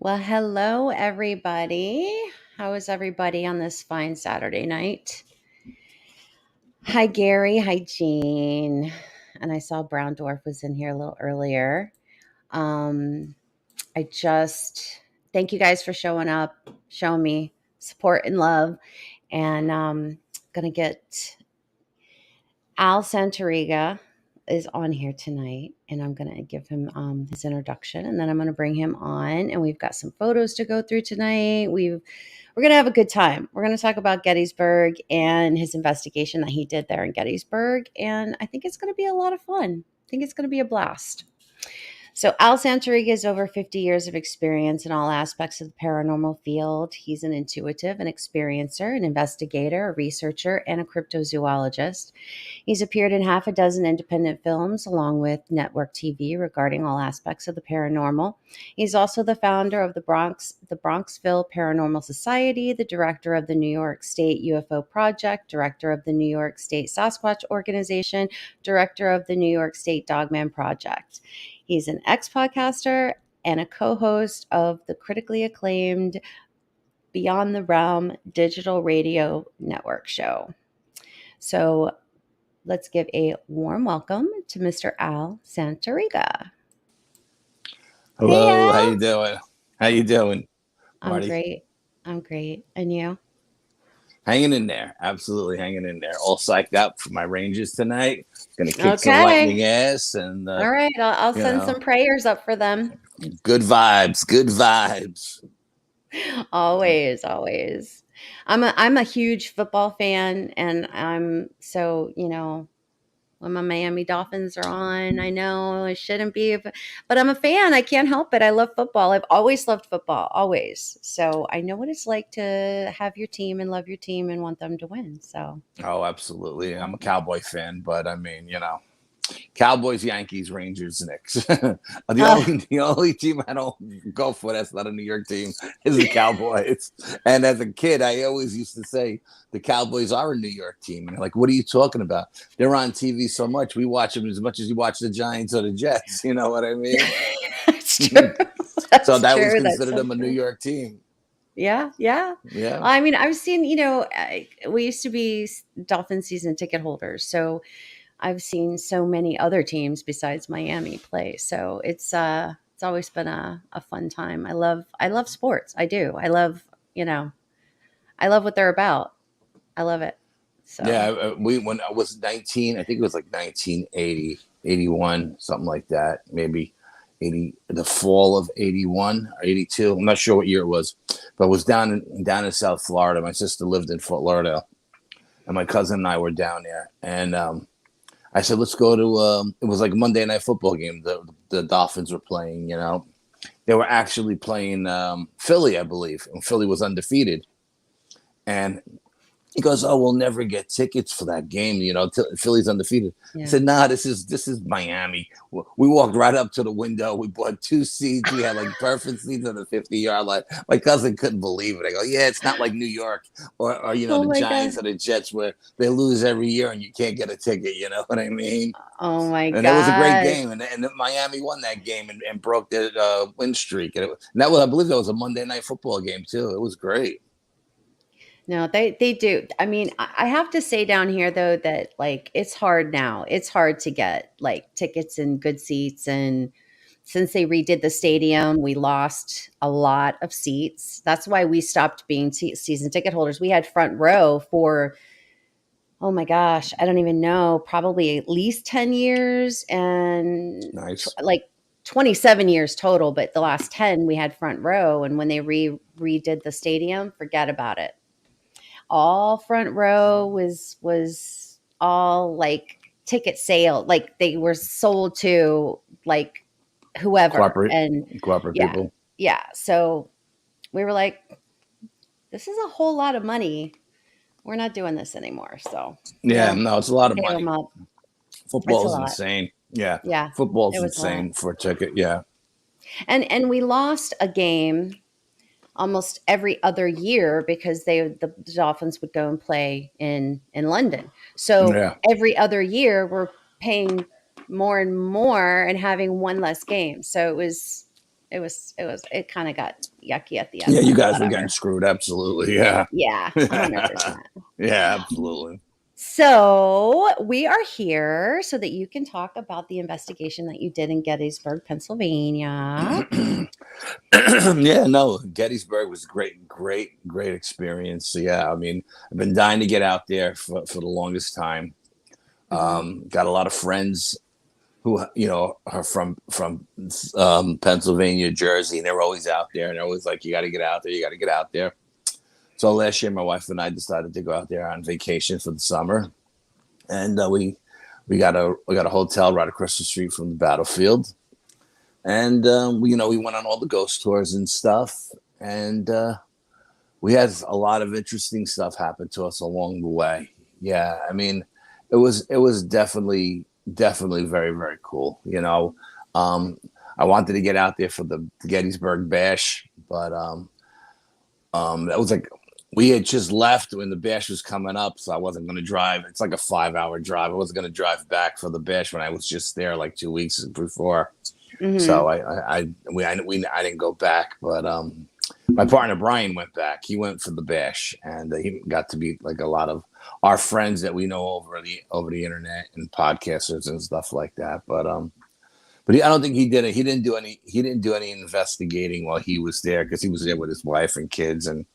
Well, hello, everybody. How is everybody on this fine Saturday night? Hi, Gary. Hi, Jean. And I saw Brown Dwarf was in here a little earlier. Um, I just thank you guys for showing up, showing me support and love. And gonna get Al Santariga is on here tonight, and I'm gonna give him his introduction, and then I'm gonna bring him on, and we've got some photos to go through tonight. We're gonna have a good time. We're gonna talk about Gettysburg and his investigation that he did there in Gettysburg, and I think it's gonna be a lot of fun. I think it's gonna be a blast. So Al Santariga has over 50 years of experience in all aspects of the paranormal field. He's an intuitive, an experiencer, an investigator, a researcher, and a cryptozoologist. He's appeared in half a dozen independent films along with network TV regarding all aspects of the paranormal. He's also the founder of the Bronxville Paranormal Society, the director of the New York State UFO Project, director of the New York State Sasquatch Organization, director of the New York State Dogman Project. He's an ex-podcaster and a co-host of the critically acclaimed Beyond the Realm digital radio network show. So let's give a warm welcome to Mr. Al Santariga. Hey, Hello, how Al. you doing? How you doing, I'm Marty? great. I'm great. And you? Hanging in there, absolutely hanging in there. All psyched up for my Rangers tonight. Gonna kick some Okay. lightning ass, and All right. I'll you send know, some prayers up for them. good vibes, good vibes. Always, always. I'm a huge football fan, and I'm so, when my Miami Dolphins are on, I know it shouldn't be, but I'm a fan. I can't help it. I love football. I've always loved football, always. So I know what it's like to have your team and love your team and want them to win. So Oh, absolutely. I'm a Cowboy fan, but I mean, Cowboys, Yankees, Rangers, Knicks. the uh, only team I don't go for that's not a New York team is the Cowboys. And as a kid, I always used to say the Cowboys are a New York team. And like, what are you talking about? They're on TV so much. We watch them as much as you watch the Giants or the Jets. You know what I mean? that's true. So That's that was true. That's considered so them a New true. York team. Yeah, yeah. Yeah. I mean, I've seen, we used to be Dolphin season ticket holders. So I've seen so many other teams besides Miami play. So it's always been a fun time. I love sports. I do. You know, I love what they're about. I love it. So Yeah. When I was 19, I think it was like 1980, 81, something like that. Maybe 80, the fall of 81 or 82. I'm not sure what year it was, but I was down in South Florida. My sister lived in Fort Lauderdale, and my cousin and I were down there. And I said, let's go to, it was like a Monday night football game. The Dolphins were playing, they were actually playing Philly, I believe. And Philly was undefeated. And he goes, "Oh, we'll never get tickets for that game. Philly's undefeated." I yeah. said, "Nah, this is Miami." We walked right up to the window. We bought two seats. We had like perfect seats on the 50-yard line. My cousin couldn't believe it. I go, "Yeah, it's not like New York or Oh the my god. Giants or the Jets where they lose every year and you can't get a ticket." You know what I mean? Oh my And it was a great gosh. game, and Miami won that game and broke their win streak. And that was, I believe, that was a Monday night football game too. It was great. No, they do. I mean, I have to say down here though that like it's hard now. It's hard to get like tickets and good seats, and since they redid the stadium, we lost a lot of seats. That's why we stopped being season ticket holders. We had front row for, oh my gosh, I don't even know, probably at least 10 years and Nice. like 27 years total, but the last 10 we had front row, and when they redid the stadium, forget about it. All front row was all like ticket sale, like they were sold to like whoever. Cooperate, And cooperate yeah, people. yeah. So we were like, this is a whole lot of money. We're not doing this anymore. So Yeah, no, no, it's a lot of gave them money. up. It's Football a is lot. insane. Yeah, Yeah, football it is was a lot. insane for a ticket. Yeah, And we lost a game almost every other year because the Dolphins would go and play in London. So yeah, every other year we're paying more and more and having one less game. So it kind of got yucky at the end, Yeah, you but guys were getting whatever. screwed. Absolutely. Yeah. Yeah, 100%. Yeah, absolutely. So we are here so that you can talk about the investigation that you did in Gettysburg, Pennsylvania. Yeah, no, Gettysburg was great experience. So, yeah, I mean, I've been dying to get out there for the longest time. Hmm. Got a lot of friends who are from Pennsylvania, Jersey, and they're always out there, and they're always like, "You got to get out there. You got to get out there." So last year, my wife and I decided to go out there on vacation for the summer, and we got a hotel right across the street from the battlefield, and we went on all the ghost tours and stuff, and we had a lot of interesting stuff happen to us along the way. Yeah, I mean, it was definitely very very cool. I wanted to get out there for the Gettysburg Bash, but that was like we had just left when the bash was coming up, so I wasn't going to drive. It's like a 5-hour drive. I wasn't going to drive back for the bash when I was just there like 2 weeks before. So Hmm. I didn't go back, but my partner Brian went back. He went for the bash, and he got to meet like a lot of our friends that we know over the internet and podcasters and stuff like that. But I don't think he did it. He didn't do any investigating while he was there because he was there with his wife and kids, and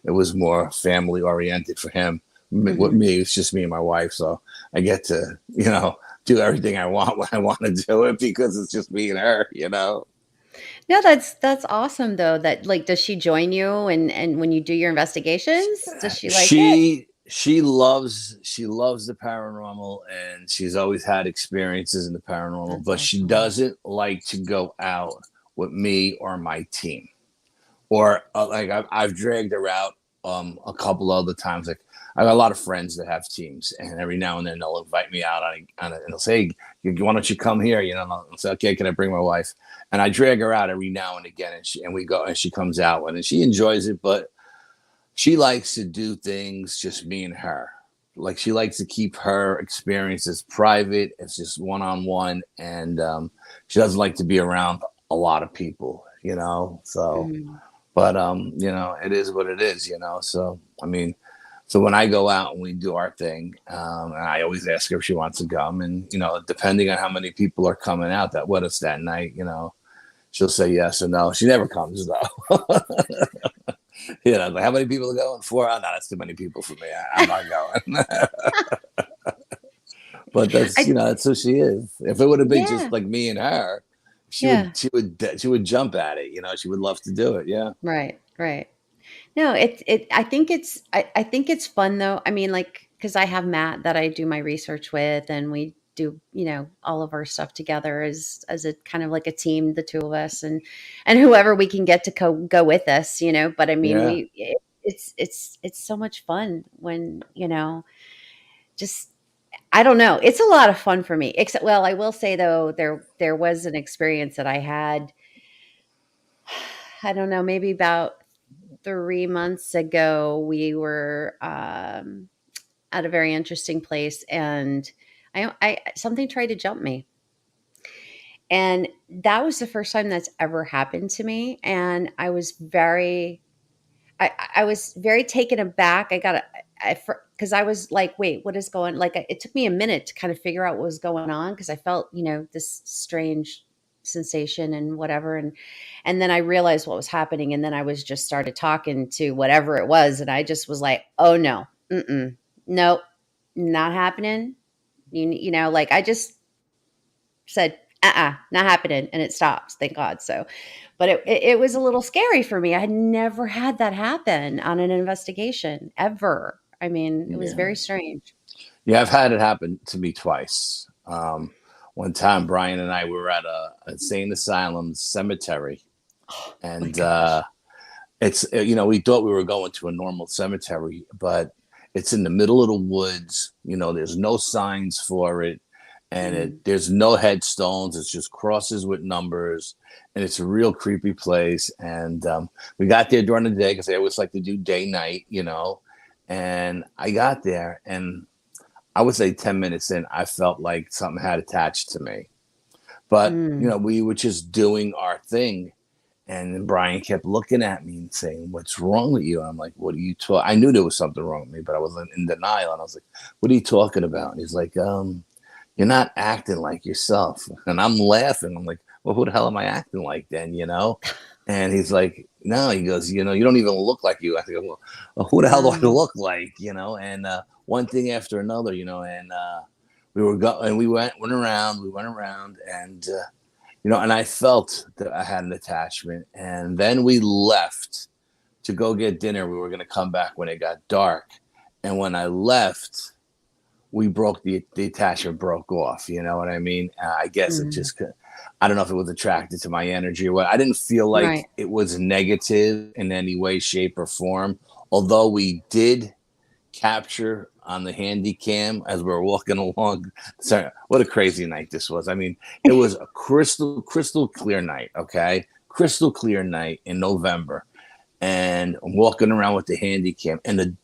it was more family oriented for him. With Hmm. me, it's just me and my wife, so I get to do everything I want when I want to do it because it's just me and her. No, that's awesome though. That like, does she join you and when you do your investigations, does she like it? She loves the paranormal, and she's always had experiences in the paranormal, That's but she awesome. doesn't like to go out with me or my team. Or like I've dragged her out a couple other times. Like I got a lot of friends that have teams, and every now and then they'll invite me out and they'll say, hey, why don't you come here? And I'll say, okay, can I bring my wife? And I drag her out every now and again, and we go, and she comes out and she enjoys it, but she likes to do things just me and her. Like she likes to keep her experiences private. It's just one on one, and she doesn't like to be around a lot of people. So, Mhm. but it is what it is. So I mean, so when I go out and we do our thing, and I always ask her if she wants to come, and depending on how many people are coming out that with us that night, she'll say yes or no. She never comes though. Like how many people are going? 4? Oh, no, that's too many people for me. I'm not going. But that's I that's who she is. If it would have been just Yeah, like me and her, she would yeah, she would she would jump at it. She would love to do it. Yeah. right, right. No, I think it's fun though. I mean, like, because I have Matt that I do my research with, and we do, all of our stuff together as a kind of like a team, the two of us, and whoever we can get to go with us. But I mean, Yeah. it's so much fun when just I don't know. It's a lot of fun for me. Except, well, I will say though, there was an experience that I had. I don't know, maybe about 3 months ago. We were at a very interesting place, and I something tried to jump me, and that was the first time that's ever happened to me, and I was very taken aback. Because I was like, wait, what is going? Like, it took me a minute to kind of figure out what was going on because I felt, this strange sensation and whatever, and then I realized what was happening, and then I was just started talking to whatever it was, and I just was like, oh no, nope, not happening. Like I just said, not happening, and it stops, thank God. So, but it was a little scary for me. I had never had that happen on an investigation ever. I mean, it was Yeah. very strange. Yeah. I've had it happen to me twice. One time, Brian and I were at a insane asylum cemetery, Oh my and gosh. we thought we were going to a normal cemetery, but it's in the middle of the woods. There's no signs for it, and Mm, there's no headstones. It's just crosses with numbers, and it's a real creepy place. And we got there during the day because they always like to do day night. And I got there, and I would say 10 minutes in, I felt like something had attached to me. But Mm. we were just doing our thing. And then Brian kept looking at me and saying, "What's wrong with you?" And I'm like, "What are you talking?" I knew there was something wrong with me, but I was in denial. And I was like, "What are you talking about?" And he's like, "You're not acting like yourself." And I'm laughing. I'm like, "Well, who the hell am I acting like then?" And he's like, "No," he goes, "You don't even look like you." I go, "Well, who the hell do I Wow. look like?" And one thing after another, and we went around, and I felt that I had an attachment. And then we left to go get dinner. We were going to come back when it got dark. And when I left, we broke the attachment broke off. You know what I mean? I guess it Mm. just could. I don't know if it was attracted to my energy or what. I didn't feel Right. like it was negative in any way, shape, or form. Although we did capture on the handy cam as we were walking along. Sorry, what a crazy night this was. I mean, it was a crystal clear night. Okay, crystal clear night in November, and I'm walking around with the handy cam, and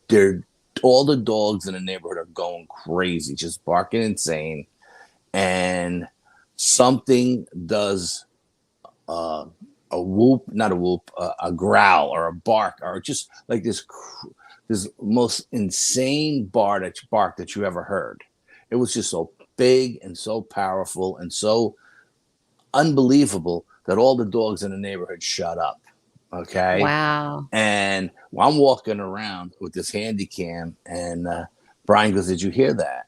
all the dogs in the neighborhood are going crazy, just barking insane, and something does a whoop, not a whoop, a growl or a bark, or just like this most insane bark that you ever heard. It was just so big and so powerful and so unbelievable that all the dogs in the neighborhood shut up. Okay. Wow. And I'm walking around with this handy cam, and Brian goes, "Did you hear that?"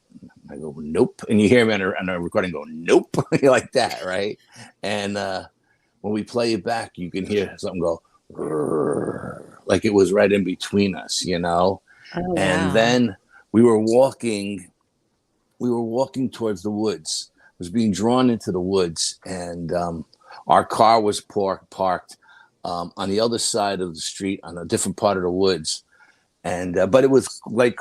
I go, "Nope." And you hear me on a recording go, "Nope," like that, right? And when we play it back, you can hear something go, like it was right in between us. Oh, And wow. then we were walking, towards the woods. It was being drawn into the woods, and our car was parked on the other side of the street on a different part of the woods, and but it was like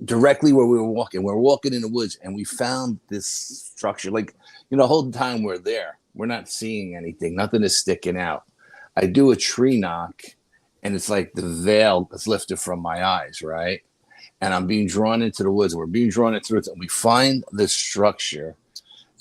directly where we were walking. We were walking in the woods, and we found this structure. Like, the whole time we're there, we're not seeing anything. Nothing is sticking out. I do a tree knock, and it's like the veil is lifted from my eyes, right? And I'm being drawn into the woods. We're being drawn into it, and we find this structure.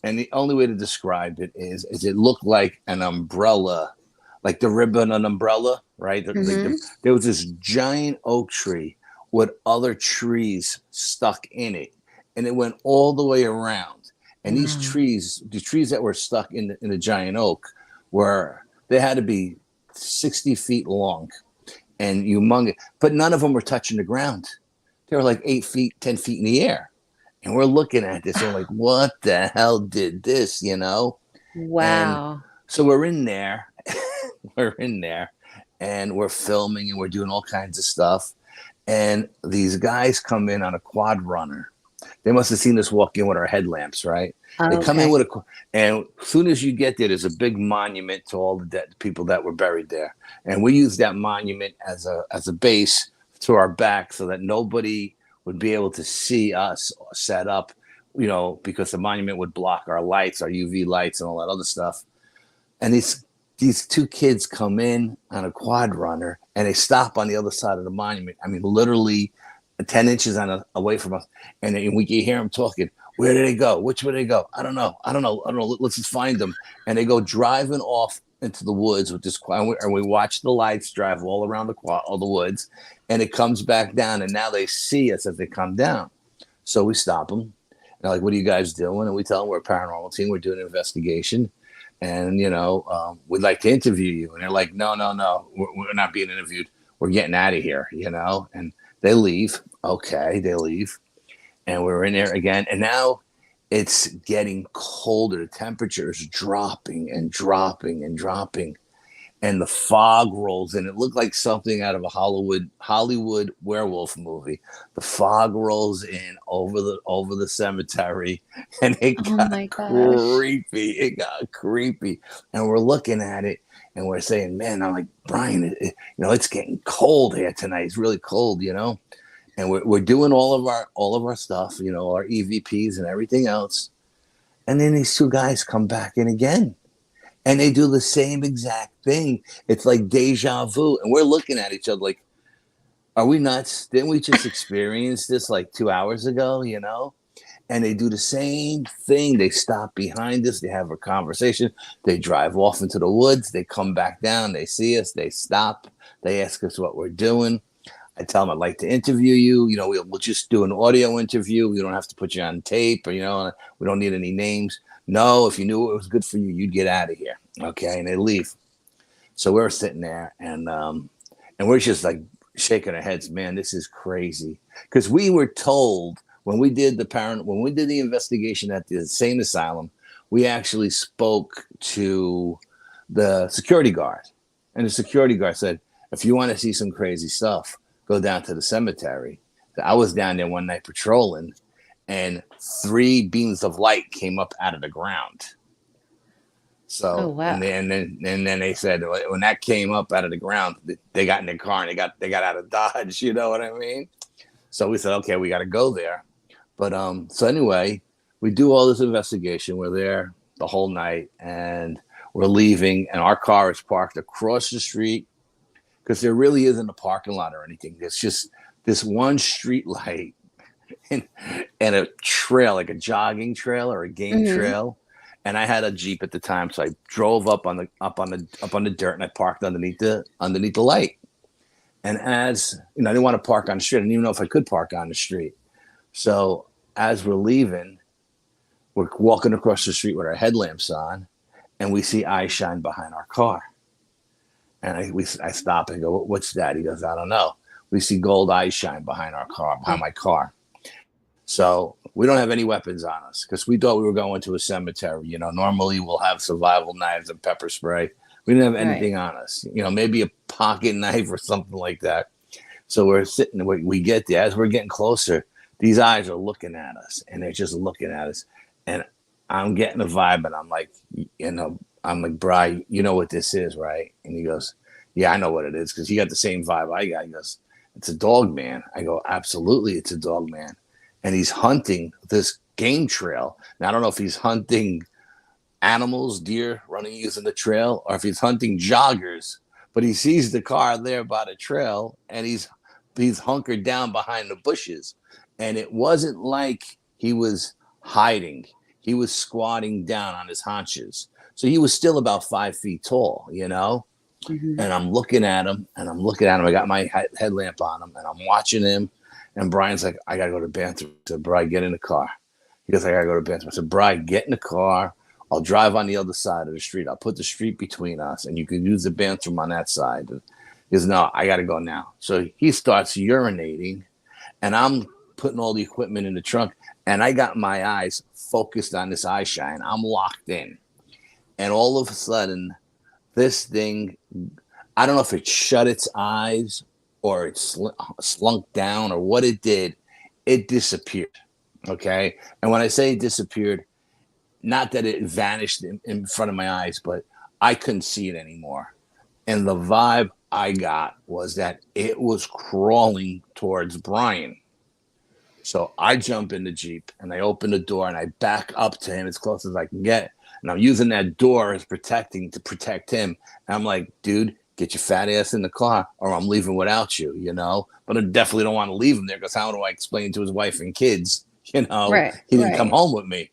And the only way to describe it is it looked like an umbrella, like the ribbon on an umbrella, right? Hmm. There was this giant oak tree with other trees stuck in it, and it went all the way around. And Wow. the trees that were stuck in the giant oak, they had to be 60 feet long and humongous, but none of them were touching the ground. They were like 8 feet, 10 feet in the air. And we're looking at this and we're like, what the hell did this? And Wow. so we're in there, we're in there, and we're filming and we're doing all kinds of stuff. And these guys come in on a quad runner. They must have seen us walk in with our headlamps, right? They come in Okay. with and as soon as you get there's a big monument to all the dead people that were buried there. And we use that monument as a base to our back so that nobody would be able to see us set up, because the monument would block our lights, our UV lights, and all that other stuff. And these two kids come in on a quad runner and they stop on the other side of the monument. I mean, literally 10 inches away from us. And we can hear them talking. Where did they go? Which way did they go? I don't know. Let's just find them. And they go driving off into the woods with this quad. And we watch the lights drive all around all the woods. And it comes back down. And now they see us as they come down. So we stop them. And they're like, "What are you guys doing?" And we tell them we're a paranormal team. We're doing an investigation. And, we'd like to interview you. And they're like, "No, no, no. We're not being interviewed. We're getting out of here. And they leave. Okay, they leave. And we're in there again. And now it's getting colder. The temperature is dropping and dropping and dropping. And the fog rolls in. It looked like something out of a Hollywood werewolf movie. The fog rolls in over the cemetery, and it Oh got my gosh. creepy. It got creepy, and we're looking at it, and we're saying, "Man," I'm like, "Brian, it's getting cold here tonight. It's really cold. And we're doing all of our stuff, our EVPs and everything else, and then these two guys come back in again and they do the same exact thing. It's like deja vu. And we're looking at each other like, are we nuts? Didn't we just experience this like 2 hours ago? and they do the same thing. They stop behind us. They have a conversation. They drive off into the woods. They come back down. They see us. They stop. They ask us what we're doing. I tell them I'd like to interview you. You know, we'll just do an audio interview. We don't have to put you on tape, or, you know, we don't need any names. No, if you knew it was good for you, you'd get out of here. Okay. And they leave. So we're sitting there, and we're just like shaking our heads, man, this is crazy. Because we were told when we did the investigation at the insane asylum, we actually spoke to the security guard. And the security guard said, if you want to see some crazy stuff, go down to the cemetery. I was down there one night patrolling, and 3 beams of light came up out of the ground. So, Oh, wow. and then they said when that came up out of the ground, they got in their car and they got out of Dodge. You know what I mean? So we said, okay, we got to go there. But so anyway, we do all this investigation. We're there the whole night, and we're leaving, and our car is parked across the street because there really isn't a parking lot or anything. It's just this one street light and a trail, like a jogging trail or a game trail. And I had a Jeep at the time, so I drove up on the dirt, and I parked underneath the light. And as you know, I didn't want to park on the street. I didn't even know if I could park on the street. So as we're leaving, we're walking across the street with our headlamps on, and we see eyes shine behind our car. And I stop and go, "What's that?" He goes, "I don't know." We see gold eyes shine behind my car. So we don't have any weapons on us because we thought we were going to a cemetery. You know, normally we'll have survival knives and pepper spray. We didn't have anything on us. You know, maybe a pocket knife or something like that. So we're sitting. We get there. As we're getting closer, these eyes are looking at us, and they're just looking at us. And I'm getting a vibe, and I'm like, Bri, you know what this is, right? And he goes, yeah, I know what it is, because he got the same vibe I got. He goes, it's a dog man. I go, absolutely, it's a dog man. And he's hunting this game trail. Now, I don't know if he's hunting animals, deer running using the trail, or if he's hunting joggers, but he sees the car there by the trail, and he's hunkered down behind the bushes. And it wasn't like he was hiding. He was squatting down on his haunches. So he was still about 5 feet tall, you know? And I'm looking at him. I got my headlamp on him, and I'm watching him. And Brian's like, I got to go to the bathroom. I said, Brian, get in the car. He goes, I got to go to the bathroom. I said, Brian, get in the car. I'll drive on the other side of the street. I'll put the street between us, and you can use the bathroom on that side. He goes, no, I got to go now. So he starts urinating, and I'm putting all the equipment in the trunk, and I got my eyes focused on this eye shine. I'm locked in. And all of a sudden, this thing, I don't know if it shut its eyes or it slunk down or what it did. It disappeared. Okay. And when I say it disappeared, not that it vanished in front of my eyes, but I couldn't see it anymore. And the vibe I got was that it was crawling towards Brian. So I jump in the Jeep, and I open the door, and I back up to him as close as I can get. And I'm using that door as to protect him. And I'm like, dude, get your fat ass in the car, or I'm leaving without you, you know? But I definitely don't want to leave him there, because how do I explain to his wife and kids, you know, he didn't come home with me.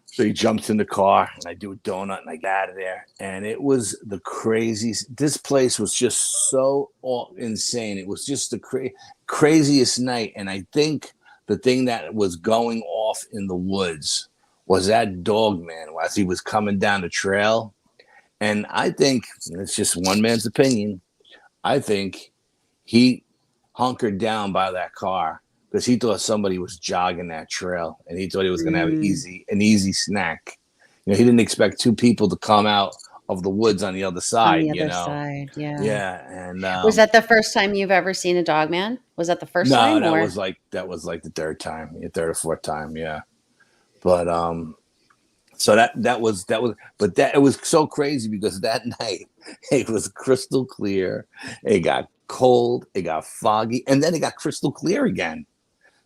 So he jumps in the car, and I do a donut, and I get out of there. And it was the craziest. This place was just so insane. It was just the craziest night. And I think the thing that was going off in the woods was that dog man as he was coming down the trail. And I think, and it's just one man's opinion, I think he hunkered down by that car because he thought somebody was jogging that trail, and he thought he was going to have an easy snack. You know, he didn't expect 2 people to come out of the woods on the other side. Yeah. Yeah. And was that the first time you've ever seen a dog man? Was that the first time? No, that was like the third or fourth time. Yeah. But so that was, but it was so crazy because that night it was crystal clear. It got cold, it got foggy, and then it got crystal clear again.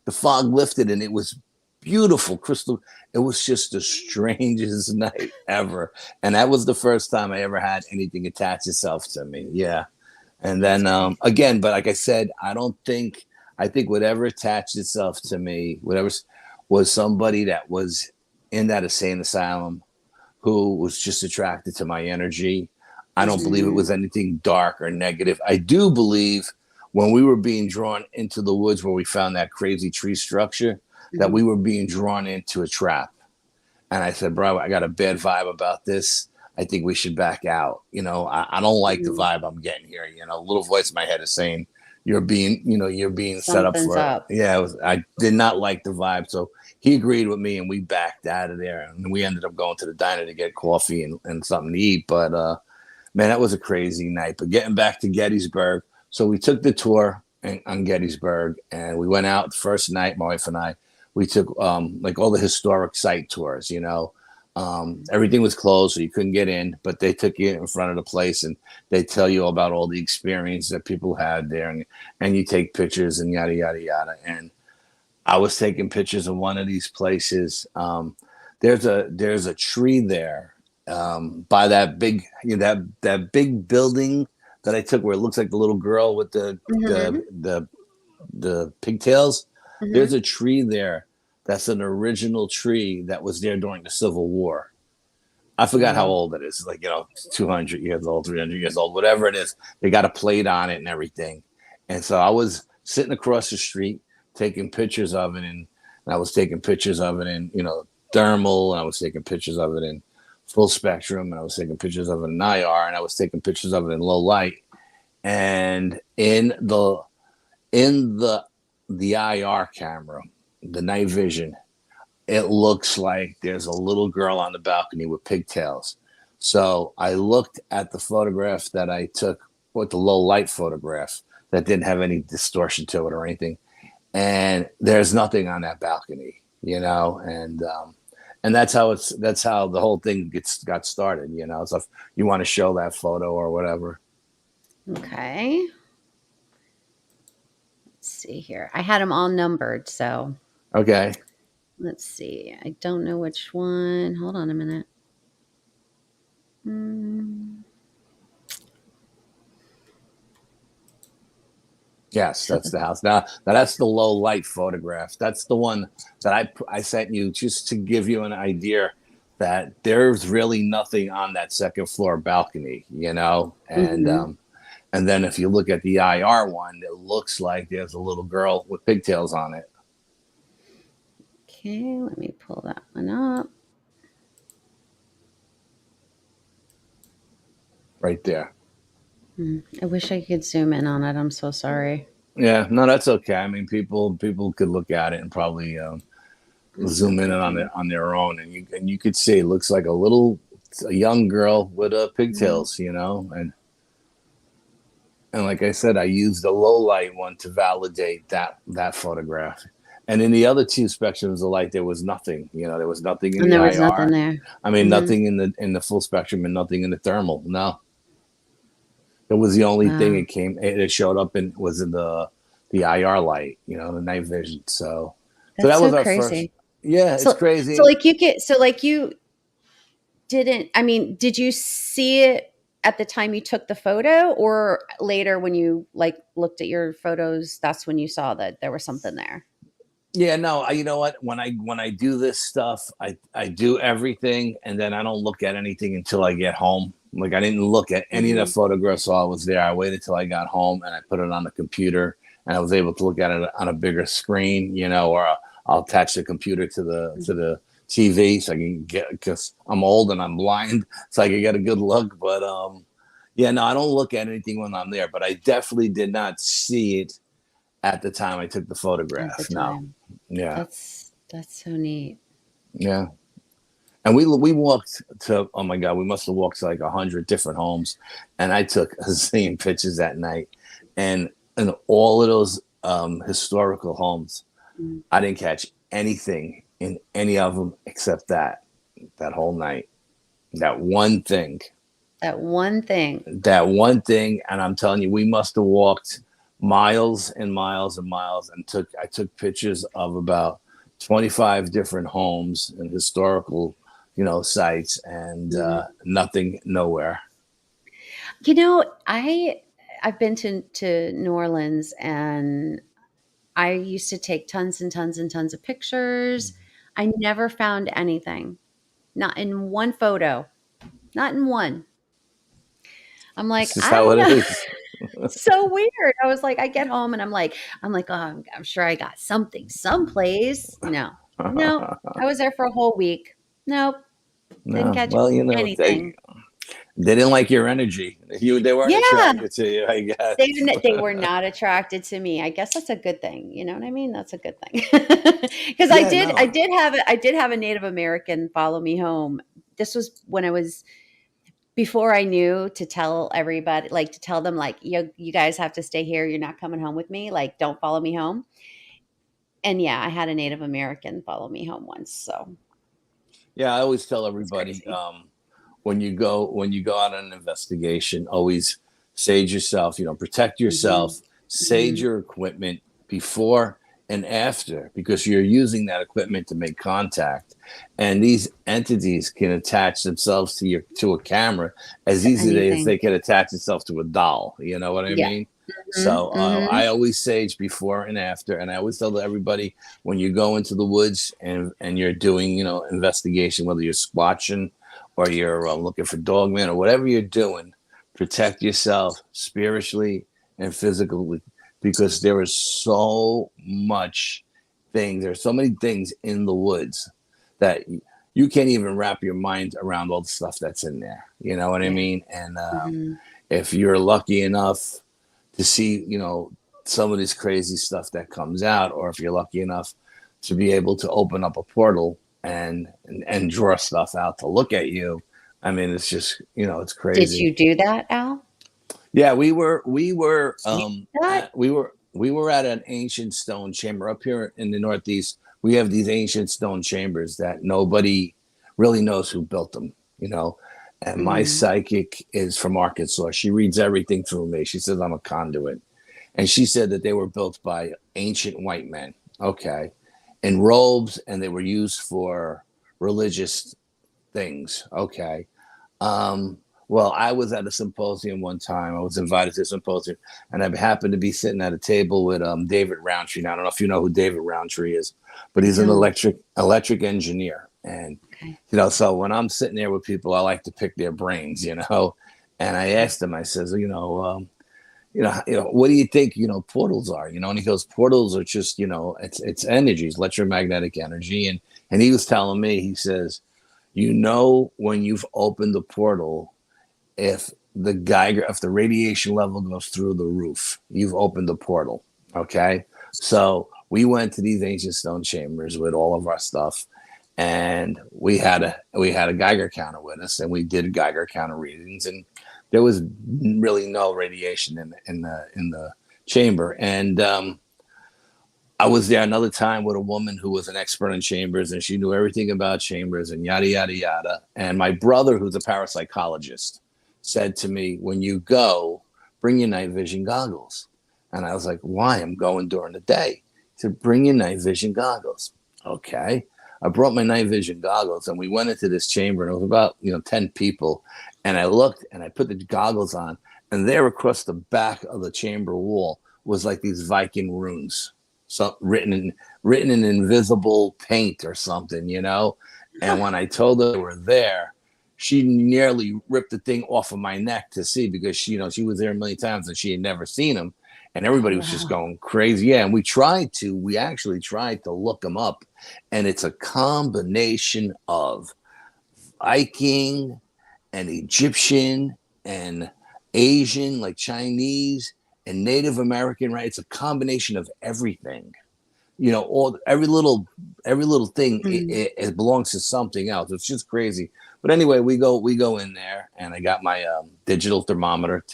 The fog lifted, and it was beautiful crystal. It was just the strangest night ever. And that was the first time I ever had anything attach itself to me. Yeah. And then but like I said, I think whatever attached itself to me, was somebody that was in that insane asylum who was just attracted to my energy. I don't believe it Mm-hmm. was anything dark or negative. I do believe when we were being drawn into the woods where we found that crazy tree structure, that Mm-hmm. we were being drawn into a trap. And I said, bro, I got a bad vibe about this. I think we should back out. I don't like the Mm-hmm. vibe I'm getting here. A little voice in my head is saying, you're being set up Something's for it. up. Yeah, I did not like the vibe. So he agreed with me and we backed out of there. And we ended up going to the diner to get coffee and something to eat. But man, that was a crazy night. But getting back to Gettysburg, so we took the tour on Gettysburg and we went out the first night, my wife and I. We took like all the historic site tours, everything was closed, so you couldn't get in, but they took you in front of the place and they tell you about all the experience that people had there, and you take pictures and yada yada yada. And I was taking pictures of one of these places. There's a tree there by that big that big building that I took where it looks like the little girl with the Mm-hmm. the the the pigtails. There's Mm-hmm. a tree there that's an original tree that was there during the Civil War. I forgot how Wow. old it is, like 200 years old, 300 years old, whatever it is. They got a plate on it and everything. And so I was sitting across the street taking pictures of it, and I was taking pictures of it in thermal, and I was taking pictures of it in full spectrum, and I was taking pictures of it in IR, and I was taking pictures of it in low light. And in the IR camera, the night vision, it looks like there's a little girl on the balcony with pigtails. So I looked at the photograph that I took with the low light photograph that didn't have any distortion to it or anything, and there's nothing on that balcony, and that's how the whole thing got started. So if you want to show that photo or whatever. Okay. Let's see here. I had them all numbered, so Okay. let's see. I don't know which one. Hold on a minute. Mm. Yes, So that's the house. Now that's the low light photograph. That's the one that I sent you just to give you an idea that there's really nothing on that second floor balcony, mhm. and then if you look at the IR one, it looks like there's a little girl with pigtails on it Okay, let me pull that one up. right there. I wish I could zoom in on it. I'm so sorry. Yeah, no, that's okay. I mean, people could look at it and probably That's zoom in okay. on their own, and you could see it looks like a young girl with Mm. pigtails, and like I said, I used the low light one to validate that photograph. And in the other two spectrums of light, there was nothing. There was nothing in And the there was nothing IR. there. I mean, Hmm. nothing in the full spectrum and nothing in the thermal. No, it was the only thing Wow. it showed up in was in the IR light. The night vision. So That's that was so our first. crazy. Yeah, it's So crazy. like you didn't, I mean, did you see it at the time you took the photo, or later when you like looked at your photos, that's when you saw that there was something there? Yeah, no, you know what? When I do this stuff, I do everything, and then I don't look at anything until I get home. Like I didn't look at any of the Hmm. photographs while I was there. I waited till I got home and I put it on the computer, and I was able to look at it on a bigger screen, or I'll attach the computer to the TV so I can get because I'm old and I'm blind, so I can get a good look. But yeah, no, I don't look at anything when I'm there. But I definitely did not see it at the time I took the At the photograph. No. time. Yeah. That's so neat. Yeah. And we walked to, oh my God, we must have walked to like 100 different homes, and I took a zillion pictures that night, and in all of those historical homes, Mm. I didn't catch anything in any of them except that whole night, that one thing, That one thing. and I'm telling you, we must have walked miles and miles and miles, and I took pictures of about 25 different homes and historical, sites, and Mhm. nothing, nowhere. You know, I've been to New Orleans, and I used to take tons and tons and tons of pictures. I never found anything. Not in one photo. Not in one. I'm like, It's just I how don't it know. is. So weird. I was like, I get home and I'm like, oh, I'm sure I got something someplace. No, no. I was there for a whole week. Nope. Didn't No, catch well, anything. they didn't like your energy. They weren't Yeah. attracted to you, I They guess. didn't they were not attracted to me. I guess that's a good thing, you know what I mean? That's a good thing. Because I Yeah, did I no. did have I did have a Native American follow me home. This was when I was before I knew to tell everybody, like to tell them like, you guys have to stay here. You're not coming home with me. Like, don't follow me home. And yeah, I had a Native American follow me home once. So Yeah, I always tell it's everybody, crazy. when you go on an investigation, always sage yourself. Protect Hmm. yourself. Sage Hmm. your equipment before and after, because you're using that equipment to make contact, and these entities can attach themselves to a camera as To easily as anything. they can attach themselves to a doll. You know what I Yeah. mean? Hmm. So Hmm. I always sage before and after, and I always tell everybody, when you go into the woods and you're doing investigation, whether you're squatching or you're looking for dogman or whatever you're doing, protect yourself spiritually and physically, because there is so much things. There's so many things in the woods that you can't even wrap your mind around all the stuff that's in there. You know what I Yeah. mean? And Hmm. if you're lucky enough to see, some of this crazy stuff that comes out, or if you're lucky enough to be able to open up a portal and draw stuff out to look at you, I mean, it's just, it's Did crazy. you do that, Al? Yeah, we were You did we were at an ancient stone chamber up here in the Northeast. We have these ancient stone chambers that nobody really knows who built them, and my that? psychic is from Arkansas. She reads everything through me. She says I'm a conduit. And she said that they were built by ancient white men, okay, in robes, and they were used for religious things, okay. Well, I was at a symposium one time. I was invited to a symposium, and I happened to be sitting at a table with David Roundtree. Now, I don't know if you know who David Roundtree is, but I he's an don't. electric engineer. And Okay. so when I'm sitting there with people, I like to pick their brains, And I Okay. asked him, I says, what do you think, portals are, and he goes, portals are just, it's energies, electromagnetic energy. And he was telling me, he says, when you've opened the portal, if if the radiation level goes through the roof, you've opened the portal. Okay. So we went to these ancient stone chambers with all of our stuff, and we had a Geiger counter with us, and we did Geiger counter readings, and there was really no radiation in the chamber. And I was there another time with a woman who was an expert in chambers, and she knew everything about chambers and yada yada yada. And my brother, who's a parapsychologist, said to me, "When you go, bring your night vision goggles." And I was like, "Why? I'm going during the day." He said, "Bring your night vision goggles." Okay. I brought my night vision goggles, and we went into this chamber, and it was about 10 people. And I looked, and I put the goggles on, and there across the back of the chamber wall was like these Viking runes, so written in invisible paint or something. And when I told her they were there, she nearly ripped the thing off of my neck to see, because she was there a million times and she had never seen them, and Oh everybody was just wow. going crazy. Yeah, and we actually tried to look them up, and it's a combination of Viking and Egyptian and Asian, like Chinese and Native American, right? It's a combination of everything. All every little thing, Mm. it belongs to something else. It's just crazy. But anyway, we go in there, and I got my digital thermometer.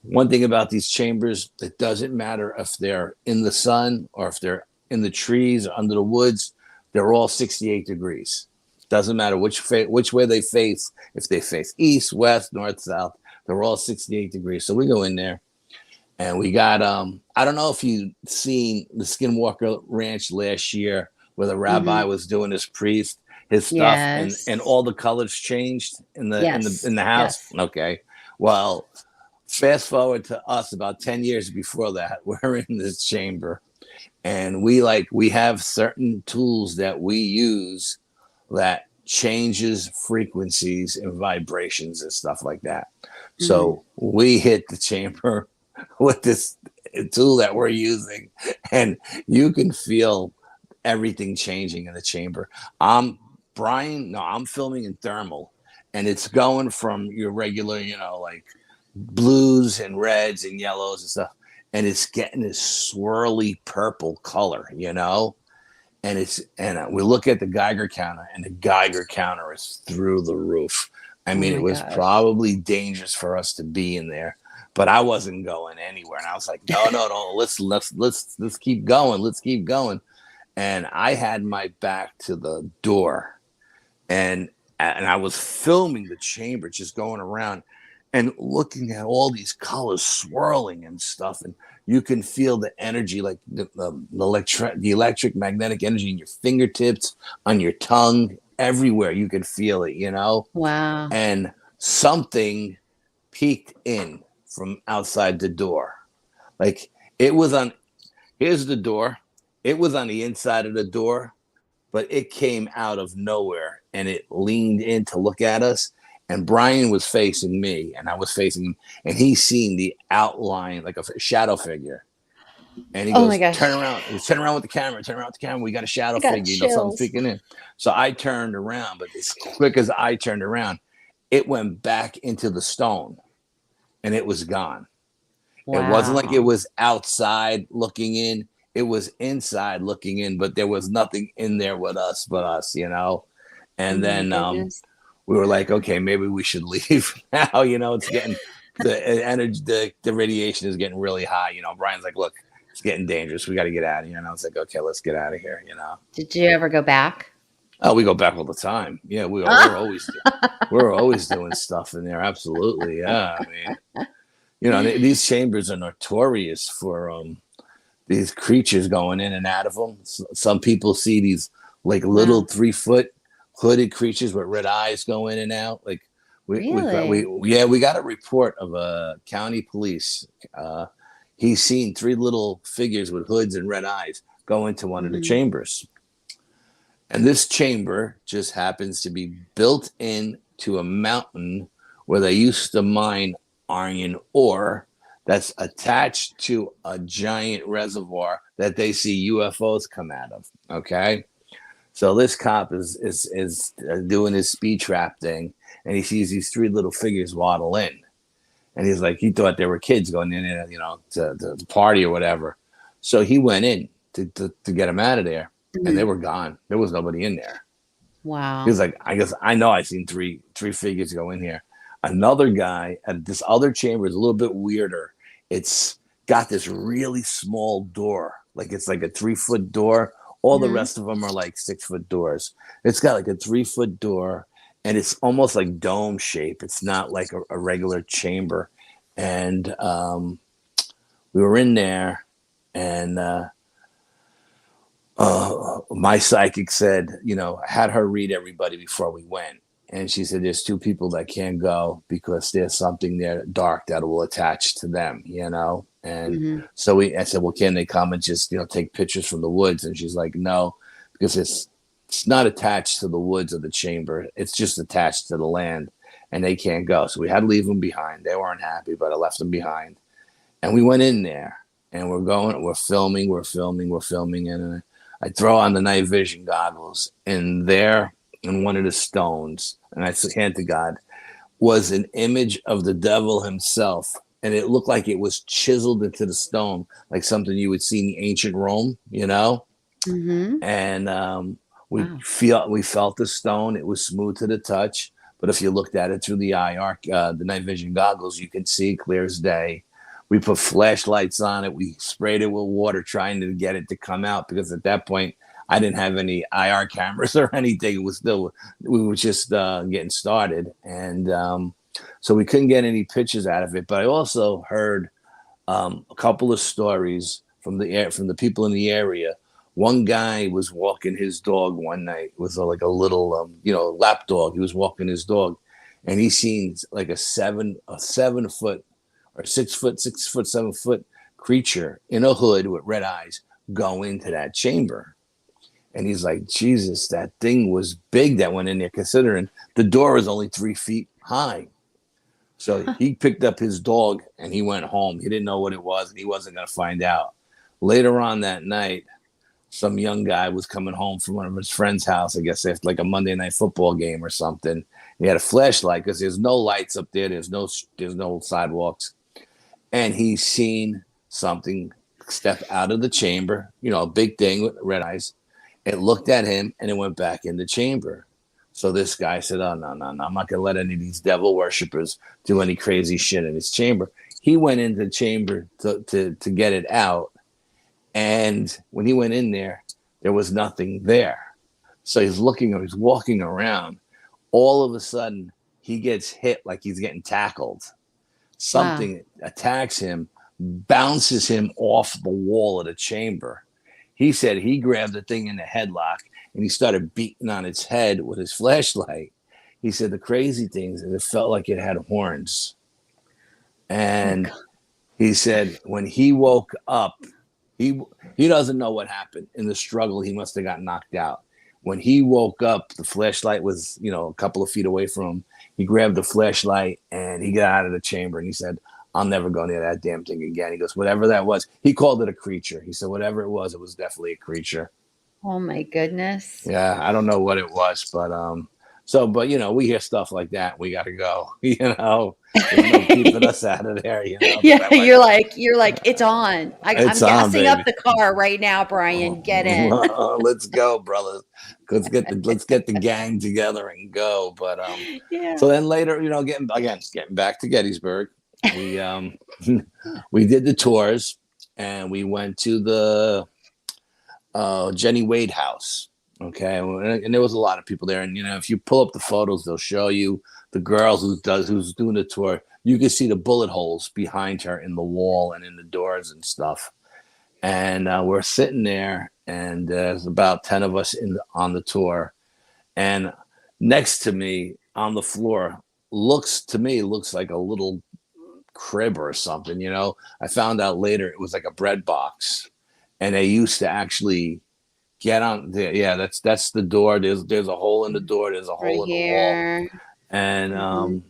One thing about these chambers, it doesn't matter if they're in the sun or if they're in the trees or under the woods. They're all 68 degrees. Doesn't matter which way they face. If they face east, west, north, south, they're all 68 degrees. So we go in there, and we got I don't know if you seen the Skinwalker Ranch last year, where the rabbi Mhm. was doing his stuff, and Yes. all the colors changed in the in the Yes. in the house. Yes. Okay. Well, fast forward to us about 10 years before that. We're in this chamber, And we have certain tools that we use that changes frequencies and vibrations and stuff like that. So we hit the chamber with this tool that we're using, and you can feel everything changing in the chamber. I'm filming in thermal, and it's going from your regular, like blues and reds and yellows and stuff, and it's getting this swirly purple color, and we look at the Geiger counter, and the Geiger counter is through the roof. I Oh mean, it my was gosh. probably dangerous for us to be in there, but I wasn't going anywhere. And I was like, no, let's keep going. Let's keep going. And I had my back to the door, and I was filming the chamber, just going around and looking at all these colors swirling and stuff, and you can feel the energy, like the electric magnetic energy in your fingertips, on your tongue, everywhere. You could feel it, Wow. and something peeked in from outside the door. Like, it was on, here's the door, it was on the inside of the door, but it came out of nowhere, and it leaned in to look at us. And Brian was facing me, and I was facing him, and he seen the outline, like a shadow figure. And he Oh my goes, gosh. turn around. He goes, turn around with the camera. Turn around with the camera. We got a shadow I got figure. Something's chills. peeking in. So I turned around, but as quick as I turned around, it went back into the stone, and it was gone. It wasn't like it Wow. was outside looking in. It was inside looking in, but there was nothing in there with us but us, Oh And my then goodness. we were like, okay, maybe we should leave now. It's getting, the energy, the radiation is getting really high. Brian's like, look, it's getting dangerous. We got to get out of here. And I was like, okay, let's get out of here. Did you ever go back? Oh, we go back all the time. Yeah, we're always doing stuff in there. Absolutely, yeah. I mean, these chambers are notorious for these creatures going in and out of them. Some people see these like little Wow. 3-foot hooded creatures with red eyes go in and out. Like Really? we got a report of a county police. He's seen 3 little figures with hoods and red eyes go into one of the chambers. And this chamber just happens to be built into a mountain where they used to mine iron ore, that's attached to a giant reservoir that they see UFOs come out of. Okay. So this cop is doing his speed trap thing, and he sees these 3 little figures waddle in, and he's like, he thought they were kids going in, to the party or whatever. So he went in to get them out of there, and they were gone. There was nobody in there. He Wow. was like, I guess I know I seen three figures go in here. Another guy at this other chamber is a little bit weirder. It's got this really small door, like it's like a 3-foot door. All the rest of them are like 6-foot doors. It's got like a 3-foot door, and it's almost like dome shape. It's not like a regular chamber. And we were in there, and my psychic said, had her read everybody before we went. And she said, there's 2 people that can't go because there's something there dark that will attach to them, And so I said, well, can they come and just, take pictures from the woods? And she's like, no, because it's not attached to the woods of the chamber. It's just attached to the land, and they can't go. So we had to leave them behind. They weren't happy, but I left them behind. And we went in there, and we're filming. And I throw on the night vision goggles, and there in one of the stones, and I hand to God, was an image of the devil himself. And it looked like it was chiseled into the stone, like something you would see in the ancient Rome, And we felt the stone. It was smooth to the touch. But if you looked at it through the the night vision goggles, you could see clear as day. We put flashlights on it. We sprayed it with water, trying to get it to come out, because at that point I didn't have any IR cameras or anything. It was still, we were just getting started, and so we couldn't get any pictures out of it. But I also heard a couple of stories from the people in the area. One guy was walking his dog one night. It was like a little lap dog. He was walking his dog, and he seen like a 7-foot or 6 foot, 7 foot creature in a hood with red eyes go into that chamber. And he's like, Jesus, that thing was big that went in there, considering the door is only 3 feet high. So he picked up his dog and he went home. He didn't know what it was, and he wasn't going to find out. Later on that night, some young guy was coming home from one of his friend's house, I guess after like a Monday night football game or something. He had a flashlight because there's no lights up there. There's no sidewalks. And he seen something step out of the chamber, a big thing with red eyes. It looked at him and it went back in the chamber. So this guy said, oh, no, I'm not going to let any of these devil worshippers do any crazy shit in his chamber. He went into the chamber to get it out. And when he went in there was nothing there. So he's walking around. All of a sudden, he gets hit like he's getting tackled. Something attacks him, bounces him off the wall of the chamber. He said he grabbed the thing in the headlock and he started beating on its head with his flashlight. He said the crazy thing is it felt like it had horns. And he said when he woke up, he doesn't know what happened. In the struggle, he must have got knocked out. When he woke up, the flashlight was, a couple of feet away from him. He grabbed the flashlight and he got out of the chamber and he said, I'll never go near that damn thing again. He goes, whatever that was. He called it a creature. He said, whatever it was definitely a creature. Oh my goodness. Yeah, I don't know what it was, but we hear stuff like that. We got to go. There's no keeping us out of there. Yeah, you're like, it's on. I'm gassing up the car right now, Brian. Get in. Let's go, brothers. Let's get the gang together and go. But So then later, getting back to Gettysburg, we we did the tours and we went to the Jenny Wade house. Okay, and there was a lot of people there, and if you pull up the photos, they'll show you the girl who's doing the tour. You can see the bullet holes behind her in the wall and in the doors and stuff. And we're sitting there, and there's about 10 of us on the tour, and next to me on the floor looks like a little crib or something. I found out later it was like a bread box, and they used to actually get on there. Yeah, that's the door. There's a hole in the door. There's a hole in the wall.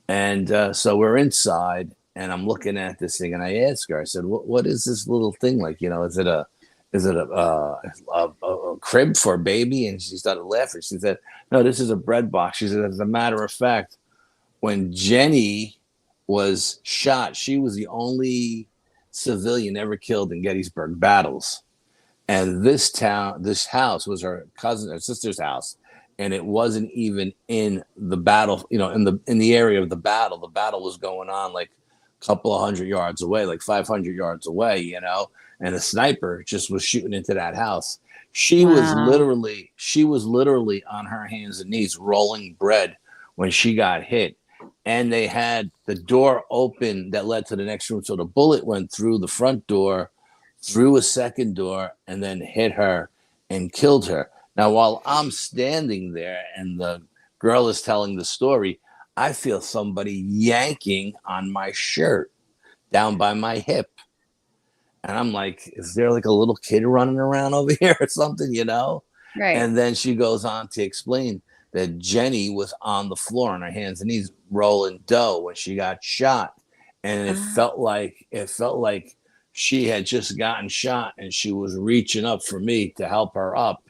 And so we're inside, and I'm looking at this thing, and I asked her. I said, "What is this little thing like? Is it a crib for a baby?" And she started laughing. She said, "No, this is a bread box." She said, "As a matter of fact, when Jenny was shot, she was the only civilian ever killed in Gettysburg battles." And this house was her sister's house, and it wasn't even in the battle. In the area of the battle. The battle was going on like a couple of 100 yards away, like 500 yards away. And a sniper just was shooting into that house. She was literally on her hands and knees rolling bread when she got hit, and they had the door open that led to the next room, so the bullet went through the front door, through a second door, and then hit her and killed her. Now, while I'm standing there and the girl is telling the story, I feel somebody yanking on my shirt down by my hip. And I'm like, is there like a little kid running around over here or something, Right. And then she goes on to explain that Jenny was on the floor on her hands and knees rolling dough when she got shot. And it felt like she had just gotten shot and she was reaching up for me to help her up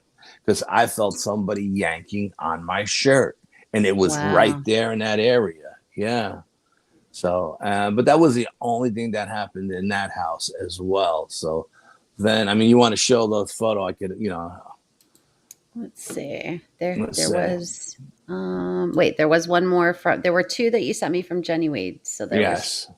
because I felt somebody yanking on my shirt, and it was right there in that area. Yeah. So, but that was the only thing that happened in that house as well. So then, you want to show the photo? I could, Let's see. There was one more there were two that you sent me from Jenny Wade. So there was.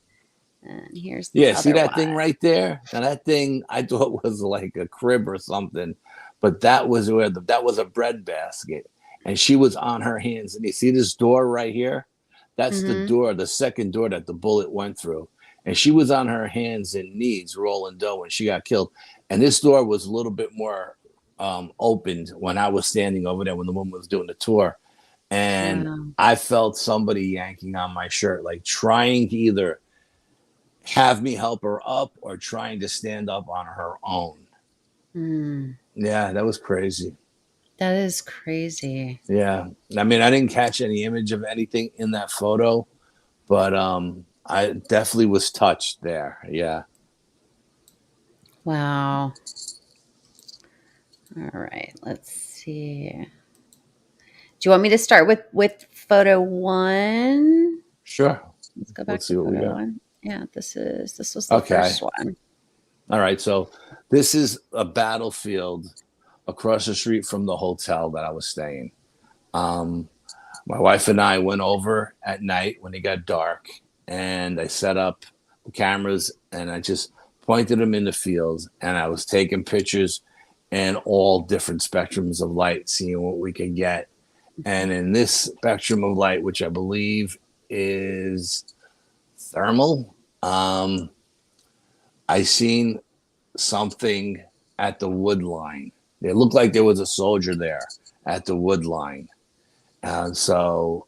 And here's the other see that one. thing right there? Now that thing I thought was like a crib or something, but that was that was a bread basket, and she was on her hands. And you see this door right here? That's the door, the second door that the bullet went through. And she was on her hands and knees rolling dough when she got killed. And this door was a little bit more opened when I was standing over there when the woman was doing the tour. And I felt somebody yanking on my shirt, like trying to either have me help her up or trying to stand up on her own. Hmm. Yeah, that was crazy. That is crazy. Yeah. I mean, I didn't catch any image of anything in that photo, but I definitely was touched there. Yeah. Wow. All right. Let's see. Do you want me to start with photo one? Sure. Let's go back Let's to see what we photo got. one. Yeah, this was the Okay. first one. All right. So this is a battlefield across the street from the hotel that I was staying. Um, my wife and I went over at night when it got dark, and I set up the cameras and I just pointed them in the fields, and I was taking pictures and all different spectrums of light, seeing what we could get. And in this spectrum of light, which I believe is thermal, I seen something at the wood line. It looked like there was a soldier there at the wood line. So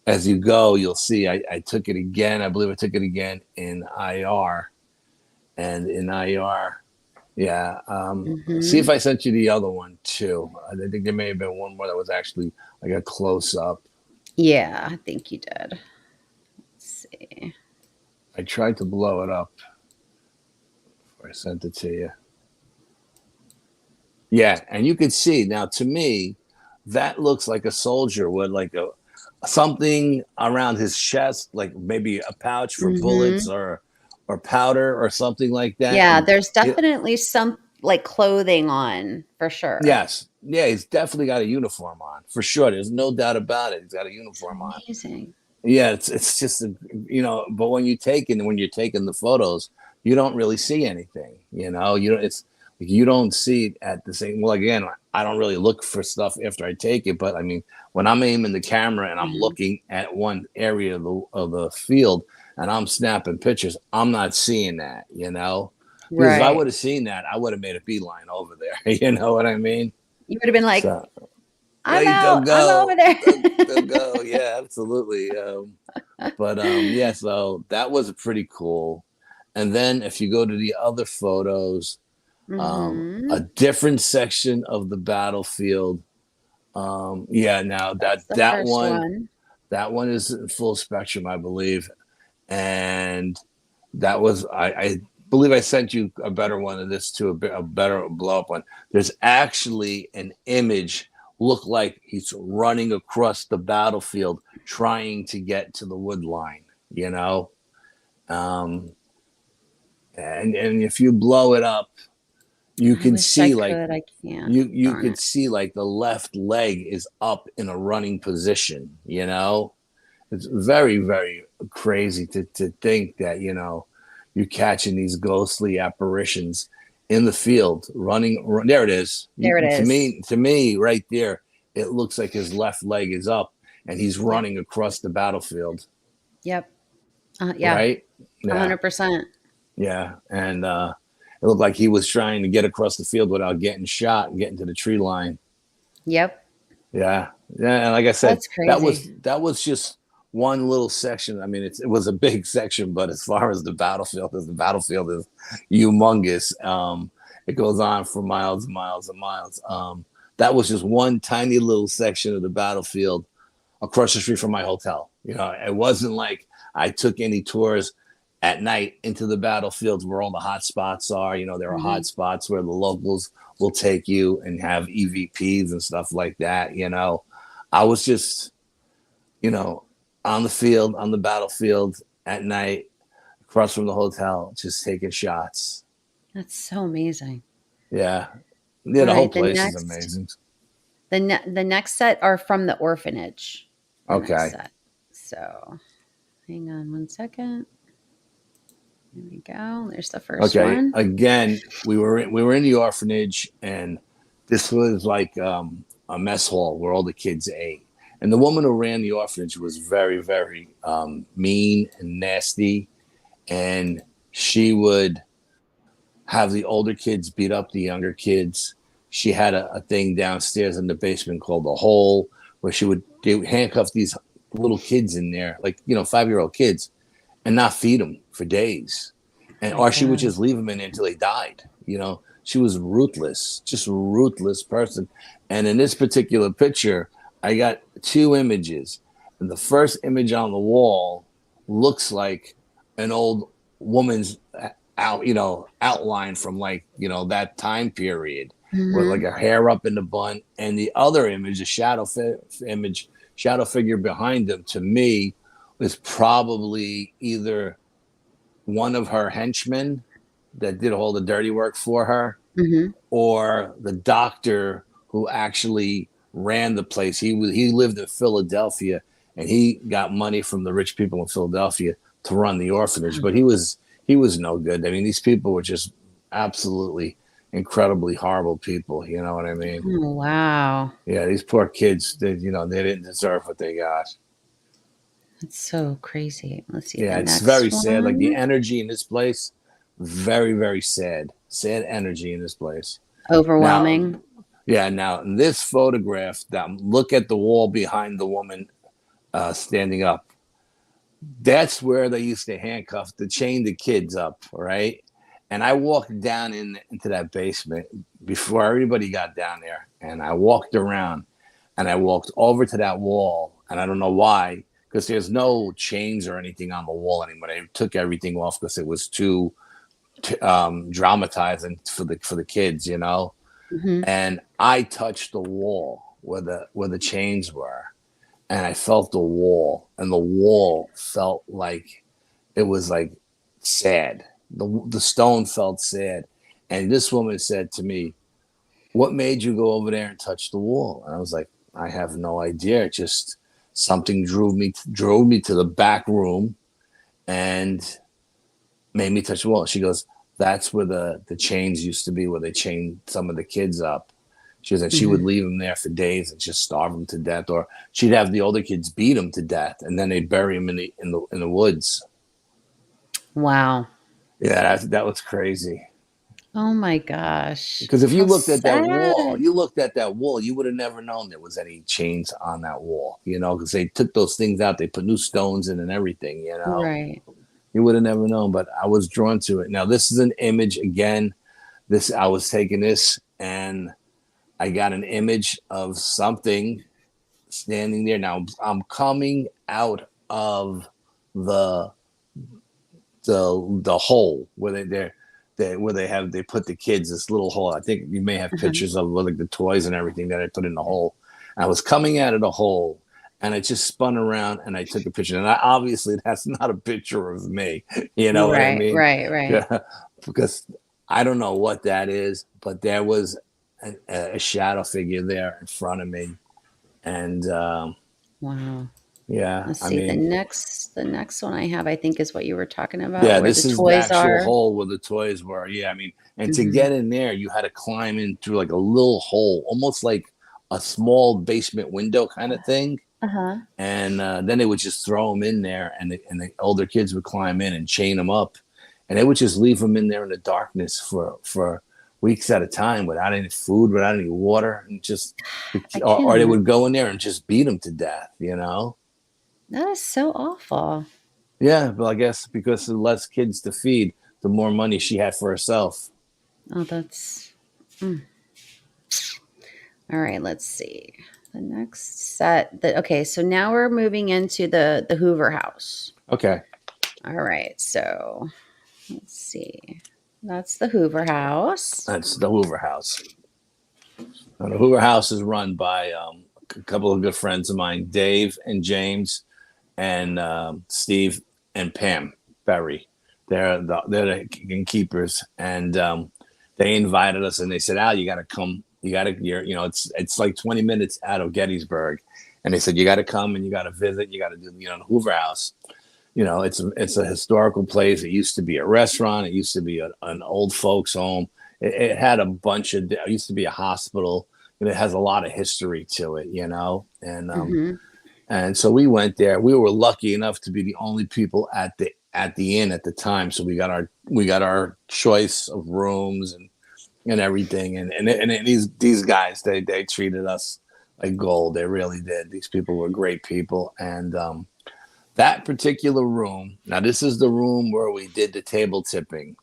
as you go, you'll see I took it again. I believe I took it again in IR. And in IR, yeah. See if Mm-hmm. I sent you the other one too. I think there may have been one more that was actually like a close up. Yeah, I think you did. Let's see. I tried to blow it up before I sent it to you. Yeah, and you could see now. To me, that looks like a soldier with like a something around his chest, like maybe a pouch for bullets Mm-hmm. or powder or something like that. Yeah, And there's it, definitely some like clothing on for sure. yes, yeah, he's definitely got a uniform on for sure. There's no doubt about it. He's got a It's uniform on. amazing. Yeah, it's just but when you're taking the photos, you don't really see anything. You don't. It's like you don't see it at the same. Well, again, I don't really look for stuff after I take it, but I mean, when I'm aiming the camera and I'm Mhm. looking at one area of the field and I'm snapping pictures, I'm not seeing that. Because if I would Right. have seen that, I would have made a beeline over there. You know what I mean? You would have been like, So I'm hey, they'll out. I'm over go. there. They'll go. Yeah, absolutely. But yeah, so that was pretty cool. And then if you go to the other photos, a Mm-hmm. different section of the battlefield. Yeah, now That's the that first one one. that one is in full spectrum, I believe. And that was I believe I sent you a better one of this too, a better blow up one. There's actually an image look like he's running across the battlefield trying to get to the wood line, you know. Um, and if you blow it up, you I can wish I see like could. I can't. you Darn could it. see like the left leg is up in a running position, you know. It's very, very crazy to think that, you're catching these ghostly apparitions in the field running. There it is. There it To is. me, right there, it looks like his left leg is up and he's Yep. running across the battlefield. Yep. Yeah. Right? Yeah. 100%. Yeah. And it looked like he was trying to get across the field without getting shot and getting to the tree line. Yep. Yeah, yeah, and like I said, That's that crazy. was that was just one little section. I mean, it was a big section, but as far as the battlefield is humongous. It goes on for miles and miles and miles. That was just one tiny little section of the battlefield across the street from my hotel. It wasn't like I took any tours at night into the battlefields where all the hot spots are. There are Hmm. hot spots where the locals will take you and have EVPs and stuff like that. I was just, you know, on the field, on the battlefield at night, across from the hotel, just taking shots. That's so amazing. Yeah. Yeah, All the whole right. place is amazing. The next set are from the orphanage. The next Okay. set. So hang on one second. There we go. There's the first Okay. one. Again, we were in the orphanage, and this was like a mess hall where all the kids ate. And the woman who ran the orphanage was very, very mean and nasty, and she would have the older kids beat up the younger kids. She had a thing downstairs in the basement called the hole, where they would handcuff these little kids in there, like 5-year-old kids, and not feed them for days, Oh and my or she would God. just leave them in until they died. She was ruthless, just ruthless person. And in this particular picture, I got two images. And the first image on the wall looks like an old woman's outline from like, that time period with like Mm-hmm. her hair up in the bun. And the other image, a shadow figure behind them, to me, was probably either one of her henchmen that did all the dirty work for her, Mm-hmm. or the doctor who actually ran the place. He lived in Philadelphia, and he got money from the rich people in Philadelphia to run the orphanage. But he was no good. I mean, these people were just absolutely incredibly horrible people. You know what I mean? Oh, wow. Yeah, these poor kids. They didn't deserve what they got. That's so crazy. Let's see the Yeah, it's very next sad. Like the one. energy in this place, very, very sad. Sad energy in this place. Now, Overwhelming. yeah, now in this photograph, look at the wall behind the woman standing up. That's where they used to chain the kids up, right? And I walked down into that basement before everybody got down there, and I walked around, and I walked over to that wall, and I don't know why, because there's no chains or anything on the wall anymore. They took everything off because it was too dramatizing for the kids, Mm-hmm. And I touched the wall where the chains were, and I felt the wall, and the wall felt like it was like sad. The stone felt sad, and this woman said to me, "What made you go over there and touch the wall?" And I was like, "I have no idea. It just something drove me to the back room and made me touch the wall." She goes, "That's where the chains used to be, where they chained some of the kids up." She was like, she would Mm-hmm. leave them there for days and just starve them to death, or she'd have the older kids beat them to death, and then they'd bury them in the woods. Wow. Yeah, that was crazy. Oh my gosh. Because if you How looked at that wall, sad. you would have never known there was any chains on that wall. Because they took those things out, they put new stones in and everything. Right. You would have never known. But I was drawn to it. Now this is an image again. I was taking this, and I got an image of something standing there. Now I'm coming out of the the hole where they put the kids, this little hole. I think you may have Uh-huh. pictures of like the toys and everything that I put in the hole. And I was coming out of the hole, and I just spun around and I took a picture. And obviously that's not a picture of me. You know what I Right, mean? right, right. Yeah, because I don't know what that is, but there was a shadow figure there in front of me, and Wow. yeah, Let's I see. The mean, next the next one I have, I think, is what you were talking about, yeah, where the this is the toys actual are. hole where the toys were. Yeah, I mean, and to Mm-hmm. get in there, you had to climb in through like a little hole, almost like a small basement window kind of thing. Uh-huh. And then they would just throw them in there, and the older kids would climb in and chain them up, and they would just leave them in there in the darkness for weeks at a time without any food, without any water, and just I can't or they imagine. would go in there and just beat them to death. That is so awful. Yeah, but I guess because the less kids to feed, the more money she had for herself. Oh, that's mm. All right, let's see. The next set that okay, so now we're moving into the Hoover house. Okay, All right, so let's see. That's the Hoover house. that's the Hoover House. Now, the Hoover House is run by a couple of good friends of mine, Dave and James, and Steve and Pam Berry. They're the keepers, and they invited us, and they said, "Al, you got to come. It's like 20 minutes out of Gettysburg," and they said you got to come and you got to visit. You got to do the Hoover House. It's a historical place. It used to be a restaurant. It used to be an old folks home. It had a bunch of. It used to be a hospital. And it has a lot of history to it. Mm-hmm. And so we went there. We were lucky enough to be the only people at the inn at the time. So we got our choice of rooms and everything. And these guys, they treated us like gold. They really did. These people were great people. And that particular room. Now this is the room where we did the table tipping.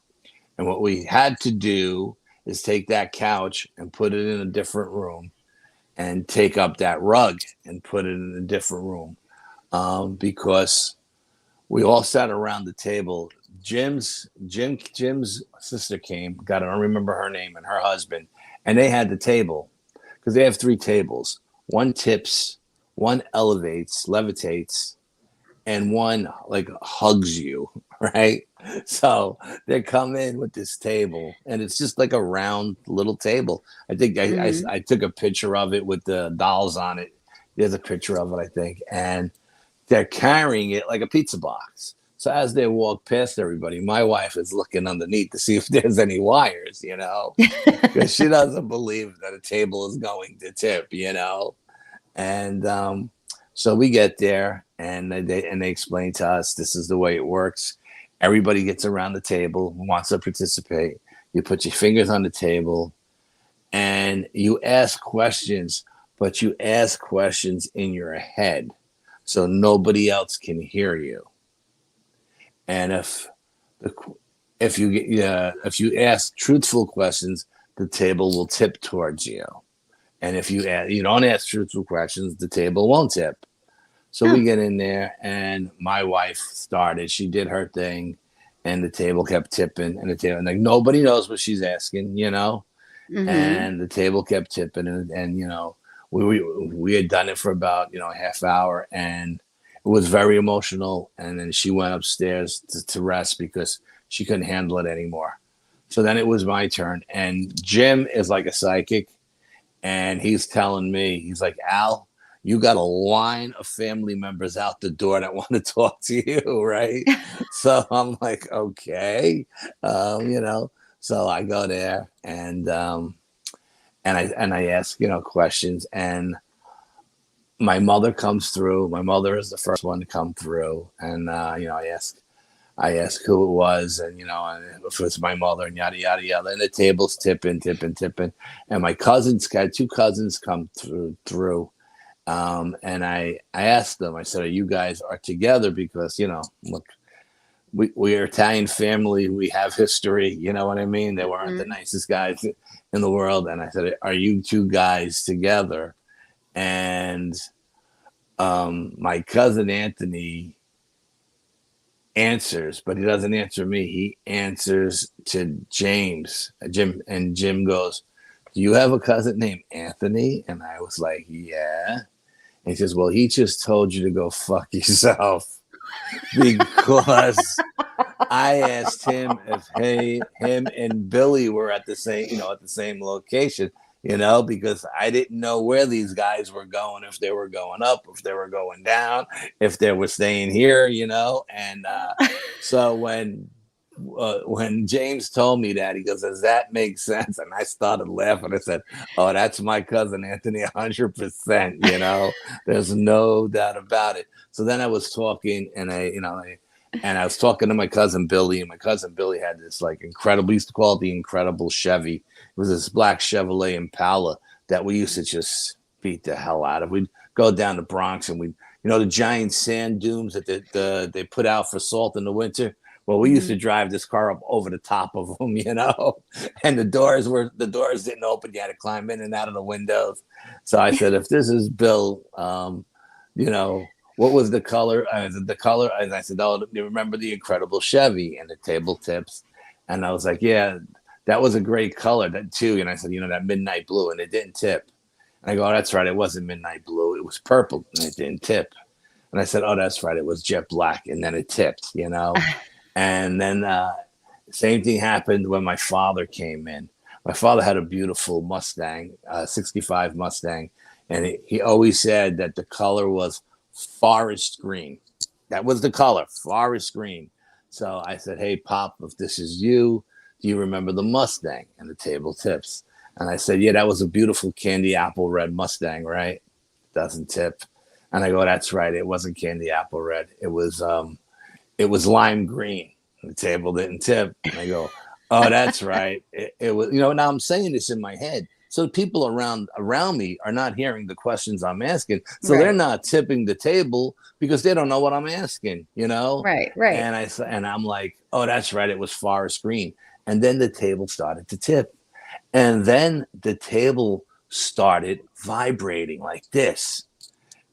And what we had to do is take that couch and put it in a different room, and take up that rug and put it in a different room, because we all sat around the table. Jim's sister came, I don't remember her name, and her husband, and they had the table because they have 3 tables. One tips, one levitates, and one like hugs you, right? So they come in with this table, and it's just like a round little table. I think I took a picture of it with the dolls on it. There's a picture of it, I think, and they're carrying it like a pizza box. So as they walk past everybody, my wife is looking underneath to see if there's any wires, because she doesn't believe that a table is going to tip, And so we get there, and they explain to us this is the way it works. Everybody gets around the table, wants to participate. You put your fingers on the table, and you ask questions, but you ask questions in your head, so nobody else can hear you. And if you ask truthful questions, the table will tip towards you. And if you don't ask truthful questions, the table won't tip. So we get in there, and my wife started. She did her thing, and the table kept tipping, and like nobody knows what she's asking, And the table kept tipping, and we had done it for about a half hour, and it was very emotional. And then she went upstairs to rest because she couldn't handle it anymore. So then it was my turn, and Jim is like a psychic, and he's telling me, he's like, Al, you got a line of family members out the door that want to talk to you, right? So I'm like, okay, So I go there, and I ask questions, and my mother comes through. My mother is the first one to come through, and I ask who it was, and and if it's my mother, and yada yada yada. And the table's tipping, and my cousins, got 2 cousins come through. And I asked them, I said, you guys are together because, look, we are Italian family. We have history. You know what I mean? They weren't the nicest guys in the world. And I said, are you 2 guys together? And my cousin Anthony answers, but he doesn't answer me. He answers to Jim, and Jim goes, do you have a cousin named Anthony? And I was like, yeah. And he says, well, he just told you to go fuck yourself because I asked him if him and Billy were at the same location, because I didn't know where these guys were going, if they were going up, if they were going down, if they were staying here, And so when James told me that, he goes, does that make sense? And I started laughing. I said, oh, that's my cousin Anthony, 100%, there's no doubt about it. So then I was talking, and I was talking to my cousin Billy, and my cousin Billy had this like incredible, we used to call it the incredible Chevy. It was this black Chevrolet Impala that we used to just beat the hell out of. We'd go down to Bronx, and we'd, the giant sand dunes that they put out for salt in the winter. Well, we used to drive this car up over the top of them, and the doors didn't open. You had to climb in and out of the windows. So I said, if this is Bill, what was the color? The color. And I said, oh, you remember the incredible Chevy? And the table tips. And I was like, yeah, that was a great color, that too. And I said, that midnight blue, and it didn't tip. And I go, oh, that's right. It wasn't midnight blue. It was purple, and it didn't tip. And I said, oh, that's right. It was jet black, and then it tipped, And then same thing happened when my father came in. My father had a beautiful Mustang, 65 Mustang. And he always said that the color was forest green. That was the color, forest green. So I said, hey, Pop, if this is you, do you remember the Mustang? And the table tips. And I said, yeah, that was a beautiful candy apple red Mustang, right? Doesn't tip. And I go, that's right. It wasn't candy apple red. It was lime green. The table didn't tip. And I go, oh, that's right. It was, now I'm saying this in my head. So people around me are not hearing the questions I'm asking. So they're not tipping the table because they don't know what I'm asking, Right. And I'm like, oh, that's right. It was forest green. And then the table started to tip. And then the table started vibrating like this.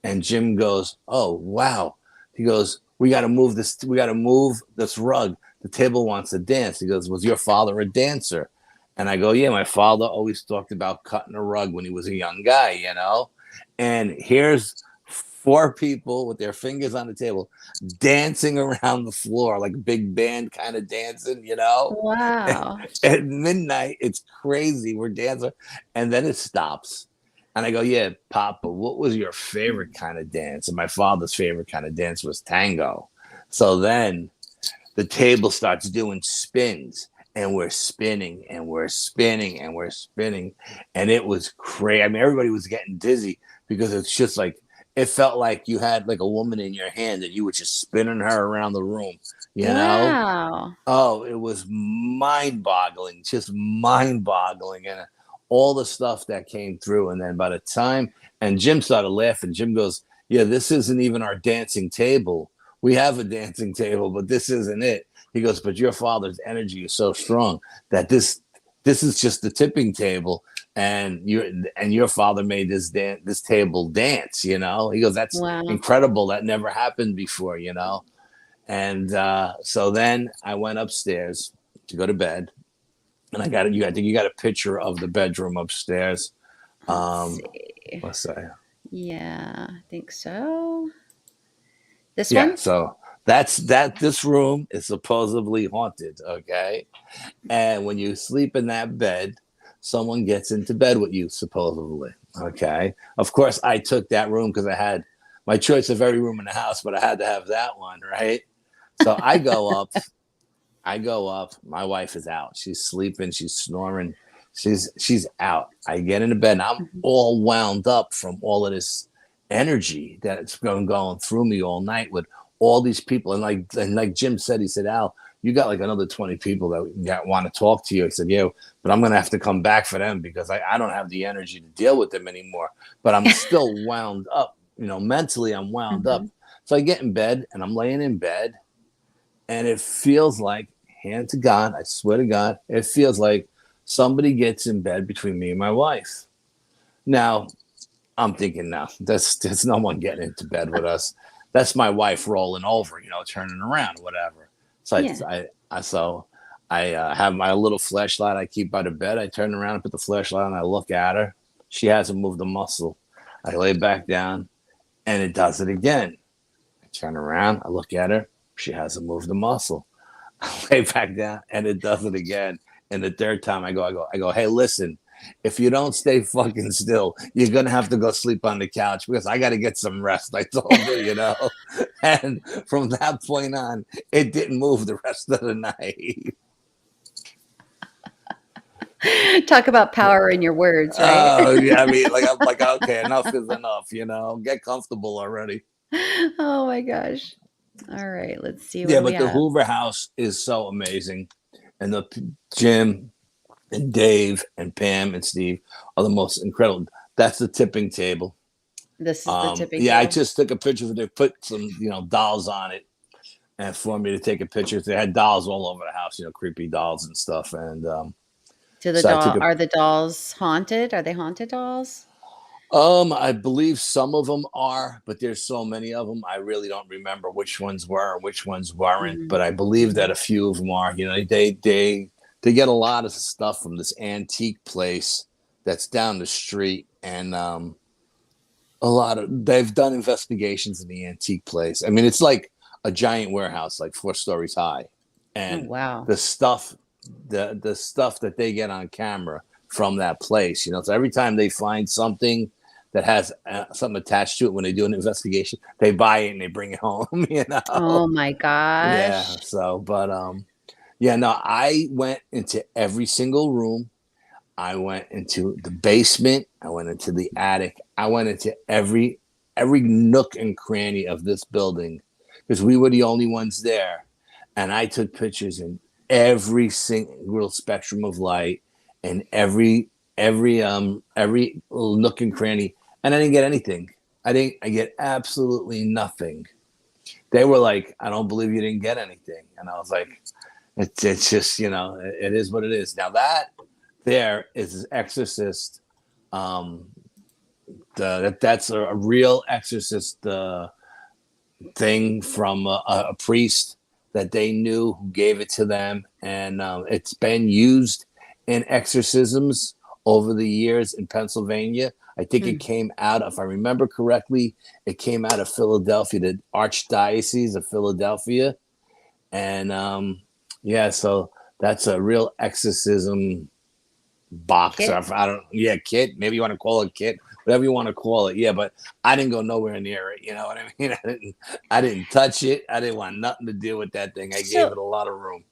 And Jim goes, "Oh, wow." He goes, "We got to move this. We got to move this rug. The table wants to dance." He goes, "Was your father a dancer?" And I go, "Yeah, my father always talked about cutting a rug when he was a young guy, you know." And here's four people with their fingers on the table dancing around the floor like a big band kind of dancing, you know. Wow. At midnight, it's crazy. We're dancing, and then it stops. And I go, "Yeah, Papa, what was your favorite kind of dance?" And my father's favorite kind of dance was tango. So then the table starts doing spins, and we're spinning and we're spinning and we're spinning. And it was crazy. I mean, everybody was getting dizzy because it's just like, it felt like you had like a woman in your hand and you were just spinning her around the room, you know? Wow. Oh, it was mind boggling, just mind boggling. And all the stuff that came through. And then by the time, and Jim started laughing, Jim goes, "Yeah, this isn't even our dancing table. We have a dancing table, but this isn't it." He goes, "But your father's energy is so strong that this is just the tipping table, and your father made this table dance, you know." He goes, "That's Wow. incredible. That never happened before, you know." And so then I went upstairs to go to bed, and I think you got a picture of the bedroom upstairs. Let's Um, see. let's say, Yeah, I think so. This yeah. one? So that's that. This room is supposedly haunted. Okay, and when you sleep in that bed, someone gets into bed with you supposedly. Okay. Of course, I took that room because I had my choice of every room in the house, but I had to have that one, right? So I go up. I go up. My wife is out. She's sleeping. She's snoring. She's out. I get into bed. And I'm Mhm. all wound up from all of this energy that's been going through me all night with all these people. And like Jim said, he said, "Al, you got like another 20 people that want to talk to you." He said, "Yeah, but I'm gonna have to come back for them because I don't have the energy to deal with them anymore." But I'm still wound up. Mentally I'm wound up. Mhm. So I get in bed and I'm laying in bed and it feels like, hand to God, I swear to God, it feels like somebody gets in bed between me and my wife. Now, I'm thinking, no, there's no one getting into bed with us. That's my wife rolling over, turning around, whatever. So Yeah. I have my little flashlight I keep by the bed. I turn around and put the flashlight on. I look at her. She hasn't moved a muscle. I lay back down, and it does it again. I turn around. I look at her. She hasn't moved a muscle. Lay back down, and it does it again. And the third time I go, "Hey, listen, if you don't stay fucking still, you're gonna have to go sleep on the couch because I got to get some rest." I told her. And from that point on, it didn't move the rest of the night. Talk about power in your words, right? Oh yeah, I mean, like I'm like, okay, enough is enough. Get comfortable already. Oh my gosh. All right, let's see. What Yeah, do we but the have? Hoover House is so amazing, and the Jim and Dave and Pam and Steve are the most incredible. That's the tipping table. This is the tipping Yeah, I table. just took a picture of it. They put some, dolls on it, and for me to take a picture. They had dolls all over the house, creepy dolls and stuff. And Do the so I took doll a. are the dolls haunted? Are they haunted dolls? I believe some of them are, but there's so many of them. I really don't remember which ones were and which ones weren't. Mhm. But I believe that Mhm. a few of them are. They get a lot of stuff from this antique place that's down the street, and they've done investigations in the antique place. I mean, it's like a giant warehouse, like 4 stories high, Oh, and wow. the stuff, the stuff that they get on camera from that place. So every time they find something that has something attached to it, when they do an investigation, they buy it and they bring it home. Oh my Yeah. gosh. So, but yeah, no, I went into every single room. I went into the basement. I went into the attic. I went into every nook and cranny of this building because we were the only ones there. And I took pictures in every single spectrum of light and every little nook and cranny. And I didn't get anything. I get absolutely nothing. They were like, "I don't believe you didn't get anything." And I was like, it's just, it is what it is. Now that there is an exorcist. Um, that's a real exorcist thing from a priest that they knew who gave it to them, and it's been used in exorcisms over the years in Pennsylvania. I think it came out, if I remember correctly, it came out of Philadelphia, the Archdiocese of Philadelphia, and yeah, so that's a real exorcism box. Kit. Or I don't, yeah, kit. Maybe you want to call it kit, whatever you want to call it. Yeah, but I didn't go nowhere near it. You know what I mean? I didn't touch it. I didn't want nothing to do with that thing. I gave So it a lot of room.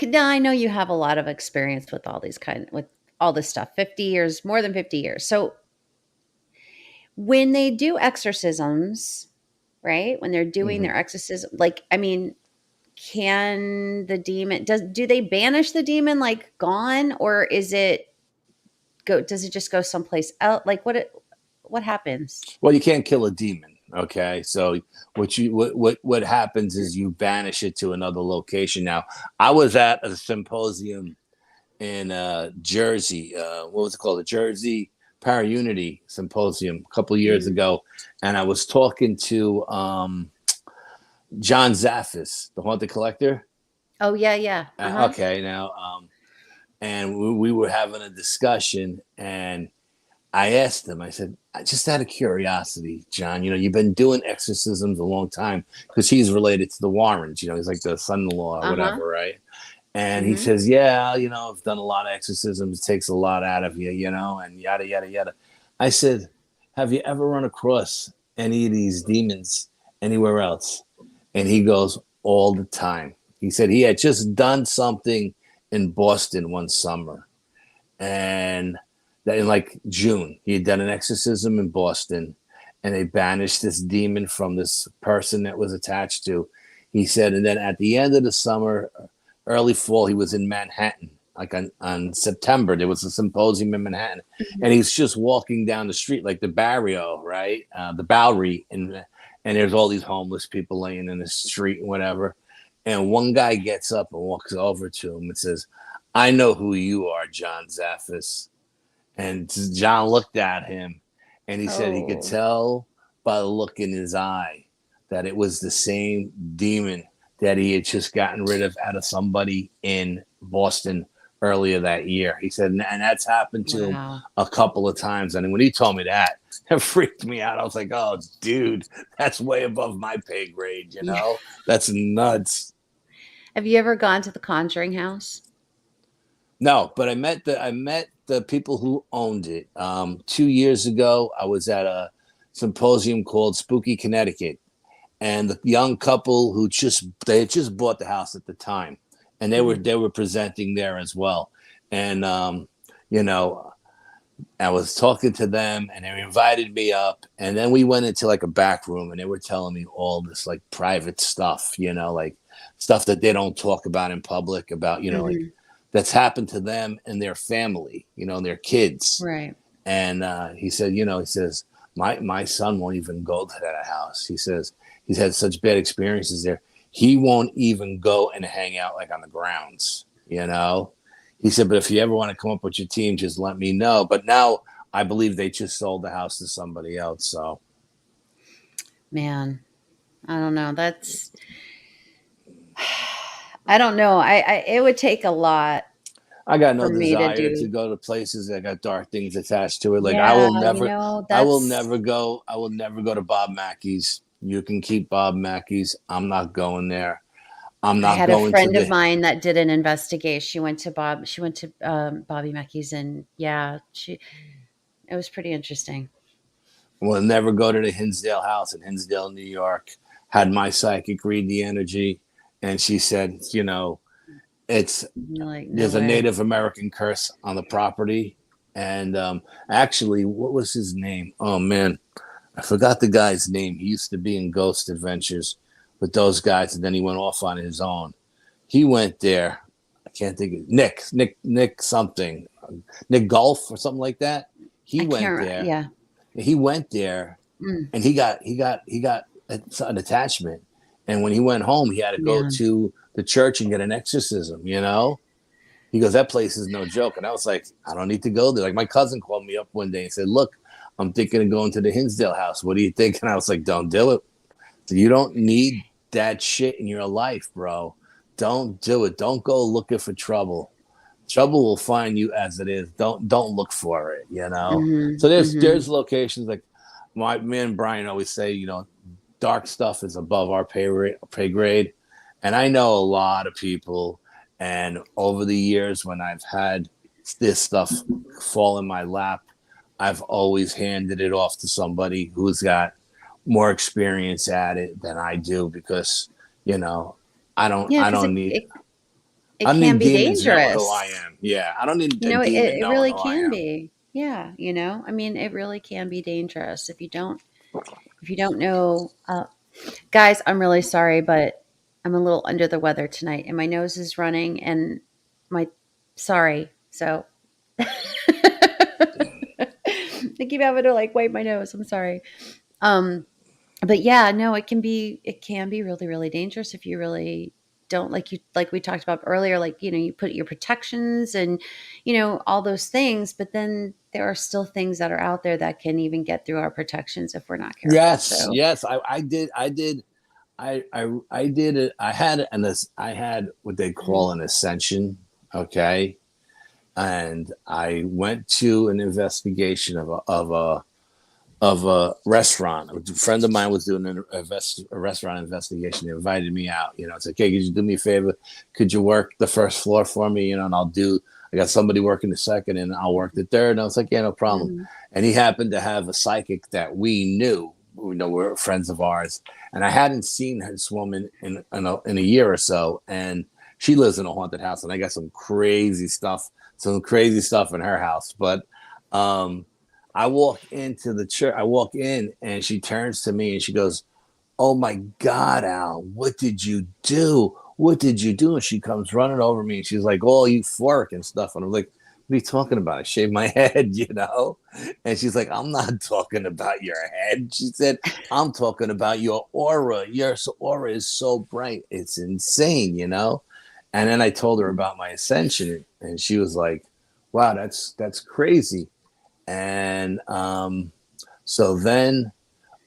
now I know you have a lot of experience with all these with all this stuff. 50 years, more than 50 years. So when they do exorcisms, right? When they're doing Mm-hmm. their exorcism, like I mean, can the demon do they banish the demon like gone, or is it go does it just go someplace else? Like what happens? Well, you can't kill a demon. Okay, so what happens is you banish it to another location. Now, I was at a symposium in Jersey. What was it called? The Jersey Para-Unity Symposium a couple of years Mm. ago, and I was talking to John Zaffis, the haunted collector. Oh yeah, yeah. Uh-huh. Okay, now, and we were having a discussion, and I asked him. I said, just out of curiosity, John, you've been doing exorcisms a long time because he's related to the Warrens. He's like the son-in-law or Uh-huh. whatever, right? And he Mhm. says, yeah, I've done a lot of exorcisms. It takes a lot out of you, and yada, yada, yada. I said, have you ever run across any of these demons anywhere else? And he goes, all the time. He said he had just done something in Boston one summer. And that in like June, he had done an exorcism in Boston, and they banished this demon from this person that was attached to. He said, and then at the end of the summer, early fall, he was in Manhattan. Like on September, there was a symposium in Manhattan, and Mhm. he's just walking down the street, like the barrio, right, the Bowery, and there's all these homeless people laying in the street and whatever. And one guy gets up and walks over to him and says, "I know who you are, John Zaffis." And John looked at him, and he said he could Oh. tell by the look in his eye that it was the same demon that he had just gotten rid of out of somebody in Boston earlier that year. He said, and that's happened to him Wow. a couple of times. And when he told me that, it freaked me out. I was like, oh, dude, that's way above my pay grade, Yeah. That's nuts. Have you ever gone to the Conjuring House? No, but I met the people who owned it. 2 years ago, I was at a symposium called Spooky Connecticut, and the young couple who they had just bought the house at the time, and they were Mm. they were presenting there as well. And you know, I was talking to them, and they invited me up, and then we went into like a back room, and they were telling me all this like private stuff, like stuff that they don't talk about in public about, like Mhm. that's happened to them and their family, and their kids. Right. And he said, he says, my son won't even go to that house. He says he's had such bad experiences there. He won't even go and hang out like on the grounds. He said, but if you ever want to come up with your team, just let me know. But now I believe they just sold the house to somebody else. So Man, I don't know. That's I don't know. I it would take a lot I got no for me to desire to do. go to places that got dark things attached to it. Like I Yeah, will never, I will that's never go. I will never go to Bob Mackey's. You can keep Bob Mackey's. I'm not going there. I'm I not had a going to friend of the. mine that did an investigation. She went to Bobby Mackey's, and yeah, she it was pretty interesting. Will never go to the Hinsdale house in Hinsdale, New York. Had my psychic read the energy, and she said, it's You're like, no there's a way. Native American curse on the property, and actually, what was his name? Oh man, I forgot the guy's name. He used to be in Ghost Adventures with those guys, and then he went off on his own. He went there. I can't think of Nick something, Nick Golf or something like that. He I went can't. there. Yeah. He went there, Mm, and he got an attachment. And when he went home, he had to go man. to the church and get an exorcism. He goes, that place is no joke. And I was like, I don't need to go there. Like my cousin called me up one day and said, look, I'm thinking of going to the Hinsdale house. What do you think? And I was like, don't do it. You don't need that shit in your life, bro. Don't do it. Don't go looking for trouble. Trouble will find you as it is. Don't look for it, you know. Mm-hmm. So Mm-hmm. there's locations like my me and Brian always say, you know, dark stuff is above our pay grade. And I know a lot of people, and over the years when I've had this stuff fall in my lap, I've always handed it off to somebody who's got more experience at it than I do because, you know, Yeah, I because don't need it I don't can need be demons knowing who I dangerous. am. Yeah, I don't need You a know, demon it knowing really who I can am. be. Yeah, you know, I mean, it really can be dangerous if you don't know. Guys, I'm really sorry, but I'm a little under the weather tonight, and my nose is running, and my sorry. So I keep having to like wipe my nose. I'm sorry. Um, but yeah, no, it can be really, really dangerous if you really don't like we talked about earlier, like, you put your protections and, all those things, but then there are still things that are out there that can even get through our protections if we're not careful. Yes, So, yes, I did it. I had what they mhm, call an ascension. Okay, and I went to an investigation of a restaurant. A friend of mine was doing a restaurant investigation. They invited me out. You know, it's like, hey, could you do me a favor? Could you work the first floor for me? You know, and I got somebody working the second and I'll work the third. And I was like, yeah, no problem. mhm, And he happened to have a psychic that we knew. We know we're friends of ours. And I hadn't seen this woman in a year or so. And she lives in a haunted house. And I got some crazy stuff in her house. But I walk into the church. I walk in, and she turns to me and she goes, "Oh my God, Al, what did you do? What did you do?" And she comes running over me and she's like, "Oh, euphoric and stuff." And I'm like, "What are you talking about?" I shaved my head, you know? And she's like, "I'm not talking about your head." She said, "I'm talking about your aura. Your aura is so bright. It's insane, you know?" And then I told her about my ascension, and she was like, "Wow, that's crazy." And so then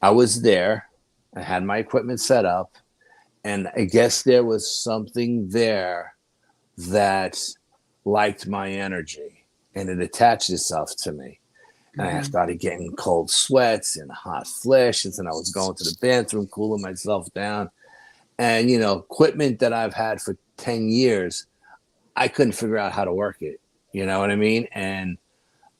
I was there. I had my equipment set up, and I guess there was something there that liked my energy, and it attached itself to me. And I mhm, started getting cold sweats and hot flashes, and I was going to the bathroom, cooling myself down. And equipment that I've had for 10 years, I couldn't figure out how to work it. You know what I mean? And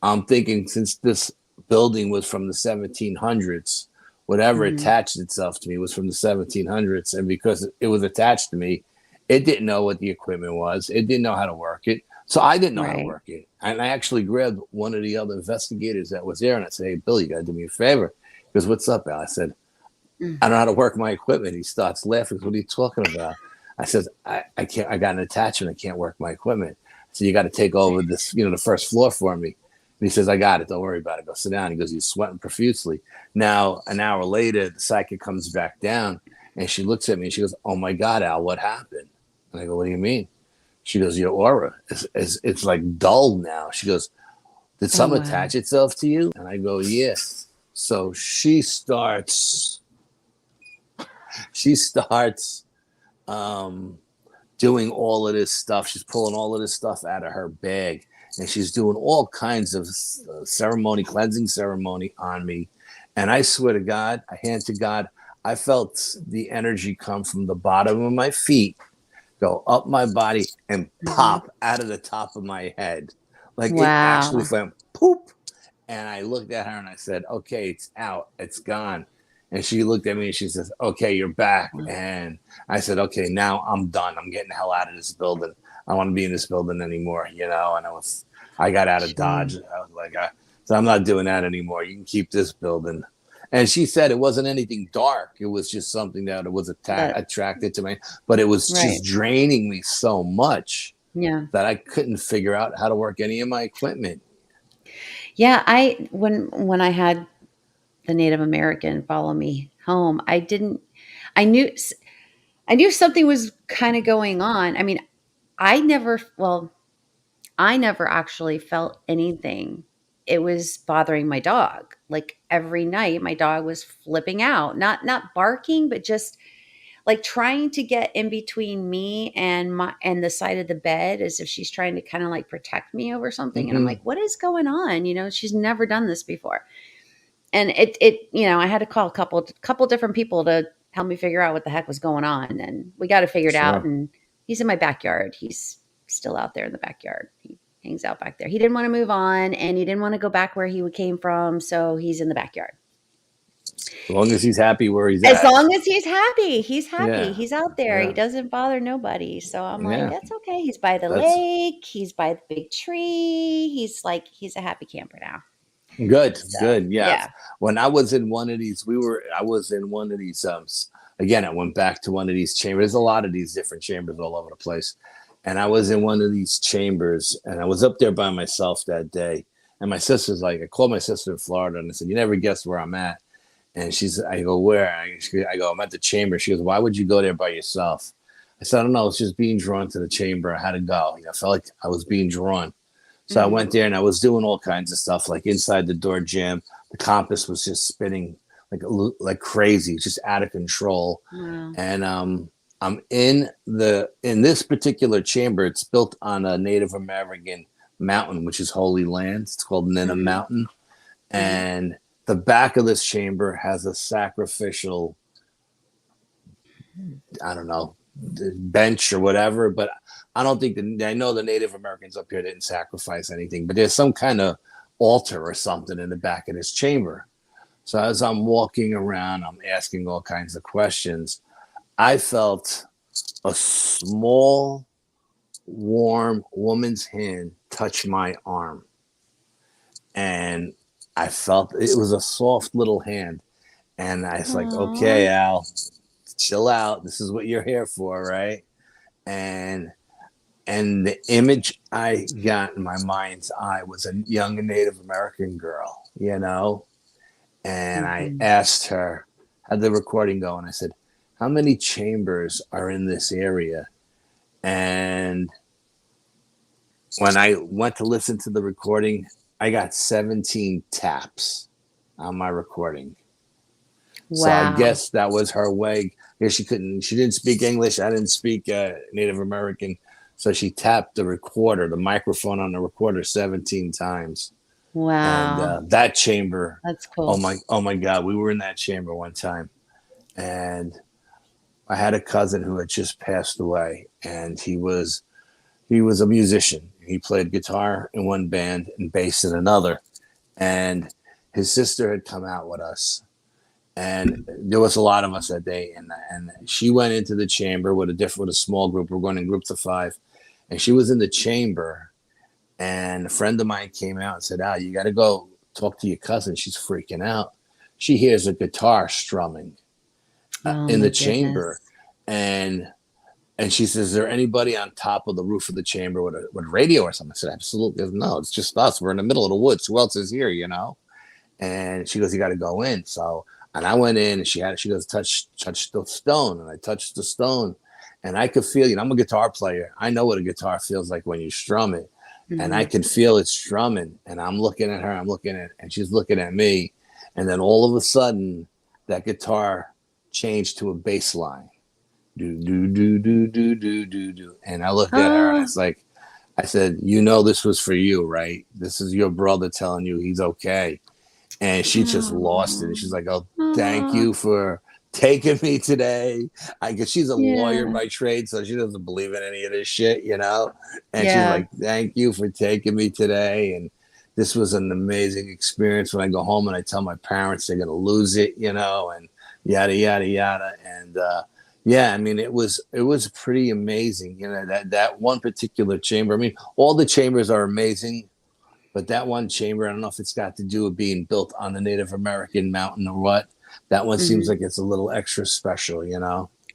I'm thinking, since this building was from the 1700s, whatever mhm. attached itself to me was from the 1700s. And because it was attached to me, it didn't know what the equipment was. It didn't know how to work it. So I didn't know how to Right. work it. And I actually grabbed one of the other investigators that was there and I said, "Hey, Bill, you got to do me a favor." He goes, "What's up, Al?" I said, Mm. "I don't know how to work my equipment." He starts laughing. "What are you talking about?" I said, I can't, I got an attachment. I can't work my equipment. So you got to take over this, the first floor for me. And he says, "I got it. Don't worry about it. Go sit down." He goes, "He's sweating profusely." Now, an hour later, the psychic comes back down and she looks at me and she goes, "Oh my God, Al, what happened?" And I go, "What do you mean?" She goes, "Your aura it's like dull now." She goes, "Did Oh, some wow. attach itself to you?" And I go, "Yeah." So she starts um, doing all of this stuff. She's pulling all of this stuff out of her bag, and she's doing all kinds of ceremony, cleansing ceremony on me. And I swear to God, I hand to God, I felt the energy come from the bottom of my feet, go up my body, and Mhm. pop out of the top of my head. Like it actually Wow. went poop. And I looked at her and I said, "Okay, it's out. It's gone." And she looked at me and she says, "Okay, you're back." And I said, "Okay, now I'm done. I'm getting the hell out of this building. I don't want to be in this building anymore, you know." And I got out of Dodge. Sure. I was like, "So I'm not doing that anymore. You can keep this building." And she said it wasn't anything dark. It was just something that was That attracted to me, but it was right. just draining me so much Yeah. that I couldn't figure out how to work any of my equipment. Yeah, when I had the Native American follow me home, I knew I knew something was kind of going on. I mean, I never well, I never actually felt anything. It was bothering my dog. Like every night my dog was flipping out, not barking, but just like trying to get in between me and the side of the bed as if she's trying to kind of like protect me over something. And I'm Mm-hmm. like, what is going on? She's never done this before. And it I had to call a couple different people to help me figure out what the heck was going on. And we got it figured out. Sure. And he's in my backyard. He's still out there in the backyard. He hangs out back there. He didn't want to move on and he didn't want to go back where he came from. So he's in the backyard. As long as he's happy where he's As at. long as he's happy, he's happy. Yeah. He's out there. He Yeah. doesn't bother nobody. So I'm like, Yeah. that's okay. He's by the That's lake. He's by the big tree. He's a happy camper now. good. So Good. Yeah. yeah. When I was in one of these, I was in one of these, again, I went back to one of these chambers. There's a lot of these different chambers all over the place. And I was in one of these chambers and I was up there by myself that day. And my sister's like, I called my sister in Florida and I said, you never guess where I'm at. And I go, where? I go, I'm at the chamber. She goes, why would you go there by yourself? I said, I don't know. It's just being drawn to the chamber. I had to go. I felt like I was being drawn. So I went there and I was doing all kinds of stuff, like inside the door jam. The compass was just spinning like crazy, just out of control. Wow. And I'm in this particular chamber. It's built on a Native American mountain, which is holy land. It's called Nina Mountain. And the back of this chamber has a sacrificial, I don't know, bench or whatever, but I don't think I know the Native Americans up here didn't sacrifice anything, but there's some kind of altar or something in the back of this chamber. So as I'm walking around, I'm asking all kinds of questions. I felt a small, warm woman's hand touch my arm. And I felt it was a soft little hand. And I was like, okay, Al, chill out. This is what you're here for, right? And the image I got in my mind's eye was a young Native American girl, and I asked her, had the recording going. I said, how many chambers are in this area? And when I went to listen to the recording, I got 17 taps on my recording. Wow. So I guess that was her way. She didn't speak English. I didn't speak Native American. So she tapped the microphone on the recorder 17 times. Wow. And that chamber. That's cool. Oh my God. We were in that chamber one time. And I had a cousin who had just passed away. And he was a musician. He played guitar in one band and bass in another. And his sister had come out with us. And there was a lot of us that day. And she went into the chamber with a small group. We're going in groups of 5. And she was in the chamber. And a friend of mine came out and said, you got to go talk to your cousin. She's freaking out. She hears a guitar strumming in the chamber. And she says, is there anybody on top of the roof of the chamber with a radio or something? I said, absolutely. No, it's just us. We're in the middle of the woods. Who else is here, And she goes, you got to go in. And I went in and she goes, touch the stone. And I touched the stone. And I could feel, I'm a guitar player. I know what a guitar feels like when you strum it. And I can feel it strumming. And I'm looking at her, and she's looking at me. And then all of a sudden, that guitar changed to a bass line. Do, do, do, do, do, do, do, do. And I looked at her and I said, this was for you, right? This is your brother telling you he's okay. And she just lost it. And she's like, oh, thank you for taking me today. I guess she's a lawyer by trade, so she doesn't believe in any of this shit, And she's like, thank you for taking me today. And this was an amazing experience. When I go home and I tell my parents they're going to lose it, and yada, yada, yada. And, it was pretty amazing, that one particular chamber. All the chambers are amazing, but that one chamber, I don't know if it's got to do with being built on the Native American mountain or what. That one seems like it's a little extra special,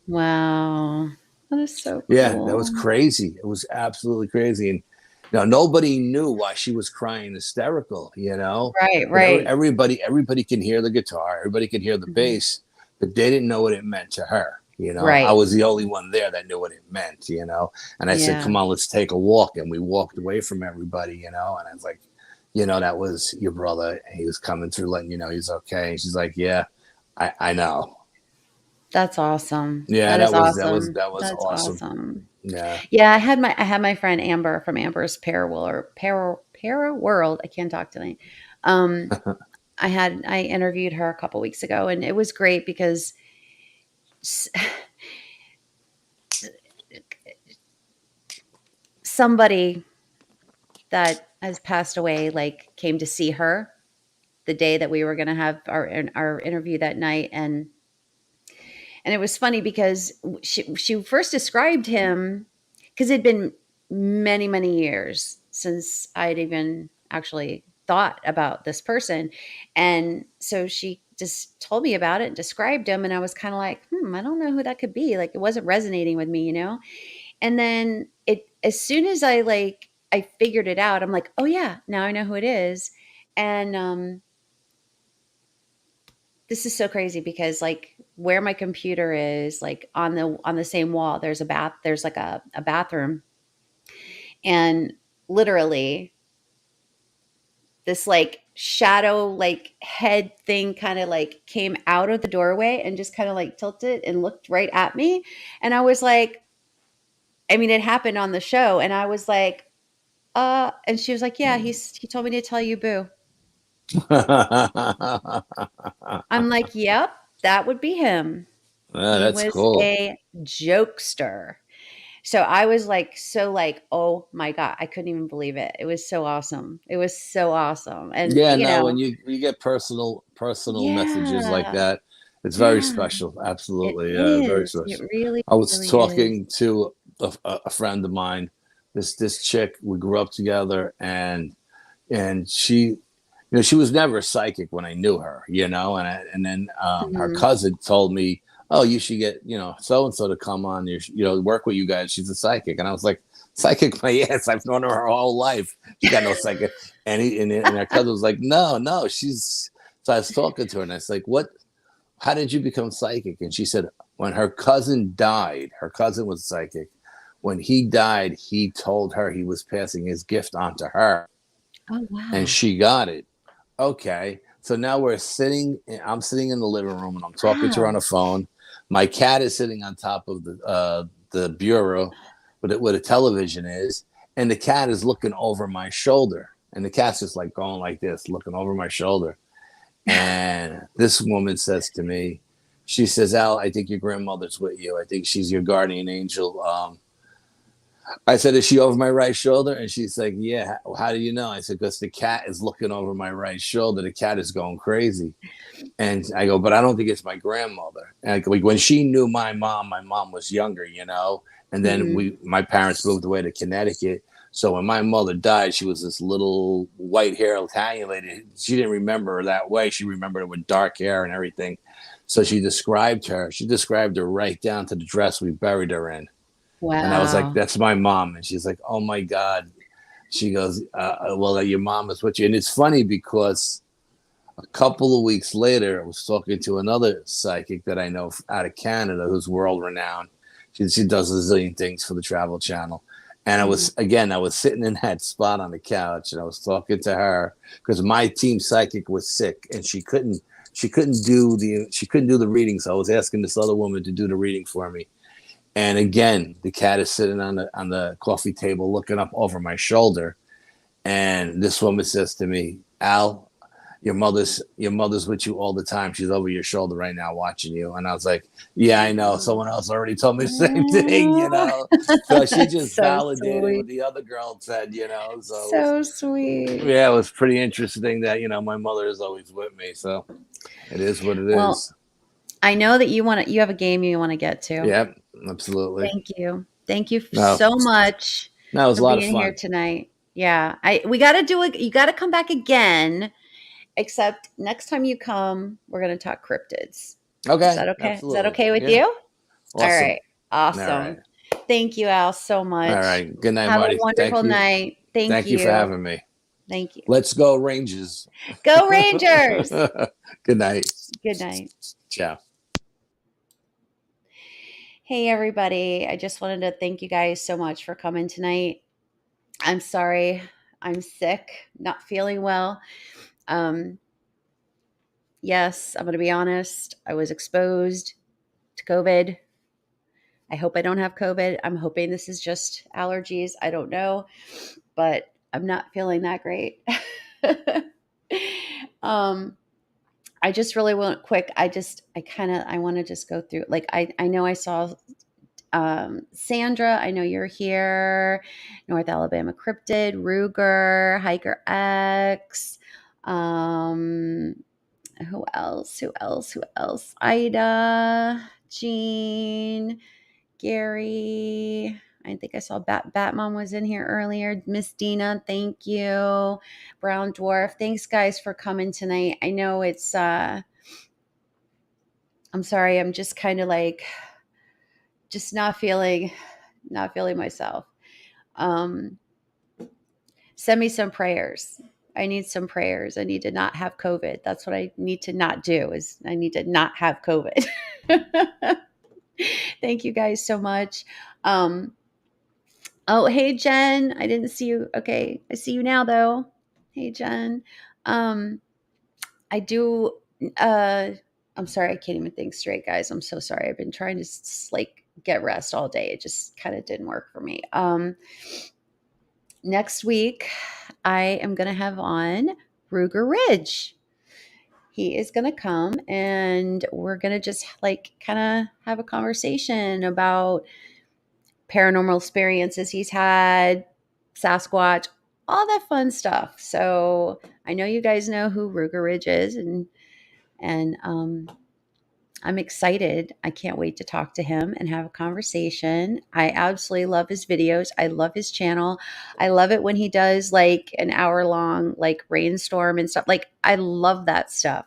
Wow. That is so cool. Yeah, that was crazy. It was absolutely crazy. And nobody knew why she was crying hysterical, Right. Everybody can hear the guitar. Everybody can hear the bass, but they didn't know what it meant to her. You know, I Right. was the only one there that knew what it meant, you know. And I said, Yeah. come on, let's take a walk. And we walked away from everybody, you know. And I was like, you know, that was your brother. And he was coming through letting you know he's okay. And she's like, yeah, I know. That's awesome. Yeah, That that is was that was awesome. that was That's awesome. awesome. Yeah. Yeah, I had my friend Amber from Amber's Para World. I can't talk tonight. Um, I interviewed her a couple weeks ago, and it was great because s- somebody that has passed away like came to see her the day that we were going to have our interview that night, and it was funny because she first described him because it'd been many years since I'd even actually thought about this person, and so she just told me about it and described him, and I was kind of like, I don't know who that could be. Like it wasn't resonating with me, you know. And then it as soon as I figured it out, I'm like, oh yeah, now I know who it is, and this is so crazy because like where my computer is, like on the same wall, there's like a bathroom. And literally this like shadow like head thing kind of like came out of the doorway and just kind of like tilted and looked right at me. And I was like, I mean, it happened on the show, and I was like, and she was like, yeah, he told me to tell you boo. Yeah, I'm like, yep, that would be him. He that's was cool. a jokester. So I was like, so like, oh my God, I couldn't even believe it. It was so awesome. It was so awesome. And, Yeah, you no, when know, you get personal messages like yeah, that, it's very yeah, special. it Absolutely, yeah, very is. It special. really, I was really is. talking to a friend of mine, this chick. We grew up together, and she, you know, she was never a psychic when I knew her, you know, and then her Mhm. cousin told me, oh, you should get, you know, so and so to come on, you know, work with you guys. She's a psychic, and I was like, psychic my ass. I've known her whole life. She got no psychic. And her cousin was like, no, she's. So I was talking to her, and I was like, what? How did you become psychic? And she said, when her cousin died, her cousin was psychic. When he died, he told her he was passing his gift on to her, Oh, and wow. she got it. Okay. So now I'm sitting in the living room and I'm talking to her on Wow. the phone. My cat is sitting on top of the bureau where the television is, and the cat is looking over my shoulder. And the cat's just like going like this, looking over my shoulder. And this woman says to me, she says, Al, I think your grandmother's with you. I think she's your guardian angel. I said, is she over my right shoulder? And she's like, yeah. How do you know? I said, because the cat is looking over my right shoulder. The cat is going crazy. And I go, but I don't think it's my grandmother. And I go, when she knew my mom was younger, you know. And then Mhm. my parents moved away to Connecticut. So when my mother died, she was this little white hair Italian lady. She didn't remember her that way. She remembered her with dark hair and everything. So she described her. She described her right down to the dress we buried her in. And I was like, Wow. that's my mom. And she's like, oh my God. She goes, well, your mom is with you. And it's funny because a couple of weeks later, I was talking to another psychic that I know out of Canada who's world renowned. She does a zillion things for the Travel Channel. And Mhm. I was sitting in that spot on the couch and I was talking to her because my team psychic was sick and she couldn't do the reading. So I was asking this other woman to do the reading for me. And again, the cat is sitting on the coffee table looking up over my shoulder. And this woman says to me, Al, your mother's with you all the time. She's over your shoulder right now watching you. And I was like, yeah, I know. Someone else already told me the same thing, you know. So she That's just so validated what sweet. the other girl said, you know. So So sweet. yeah, it was pretty interesting that, you know, my mother is always with me. So it is what it Well, is. I know that you have a game you want to get to. Yeah, absolutely. Thank you. Thank you No, so much no, it was for a lot of being here fun. tonight. Yeah, I we got to do it. You got to come back again. Except next time you come, we're going to talk cryptids. Is Okay, that okay? Is that absolutely. okay with Yeah. you? All Awesome. right. All Awesome. right. Thank you, Al, so All much. right. Good night, Have a Marty. Thank wonderful you. night. Thank Thank you for you. having me. Thank you. Let's go, Rangers. Go Rangers. Good night. Good night. Ciao. Hey, everybody. I just wanted to thank you guys so much for coming tonight. I'm sorry. I'm sick, not feeling well. Um, yes, I'm going to be honest. I was exposed to COVID. I hope I don't have COVID. I'm hoping this is just allergies. I don't know, but I'm not feeling that great. um, I just really want quick. I want to just go through, like, I know I saw Sandra, I know you're here. North Alabama Cryptid, Ruger, Hiker X. Um, who else? Who else? Who else? Ida, Jean, Gary. I think I saw Batmom was in here earlier. Miss Dina, thank you. Brown Dwarf, thanks guys for coming tonight. I know it's I'm sorry, I'm just kind of like just not feeling myself. Um, send me some prayers. I need some prayers. I need to not have COVID. That's what I need to not do is I need to not have COVID. Thank you guys so much. Um, oh, hey Jen, I didn't see you. Okay, I see you now though. Hey Jen. Um, I do I'm sorry, I can't even think straight, guys. I'm so sorry. I've been trying to like get rest all day. It just kind of didn't work for me. Next week, I am going to have on Ruger Ridge. He is going to come and we're going to just like kind of have a conversation about paranormal experiences he's had, Sasquatch, all that fun stuff. So I know you guys know who Ruger Ridge is, and I'm excited. I can't wait to talk to him and have a conversation. I absolutely love his videos. I love his channel. I love it when he does like an hour long like rainstorm and stuff. Like I love that stuff.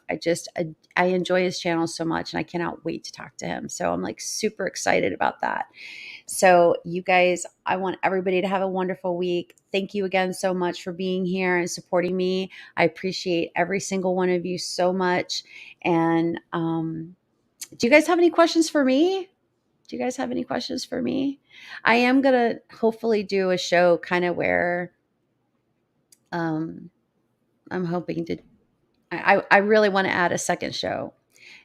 I enjoy his channel so much and I cannot wait to talk to him. So I'm like super excited about that. So you guys, I want everybody to have a wonderful week. Thank you again so much for being here and supporting me. I appreciate every single one of you so much. And do you guys have any questions for me? Do you guys have any questions for me? I am going to hopefully do a show kind of where um, I'm hoping to, I really want to add a second show.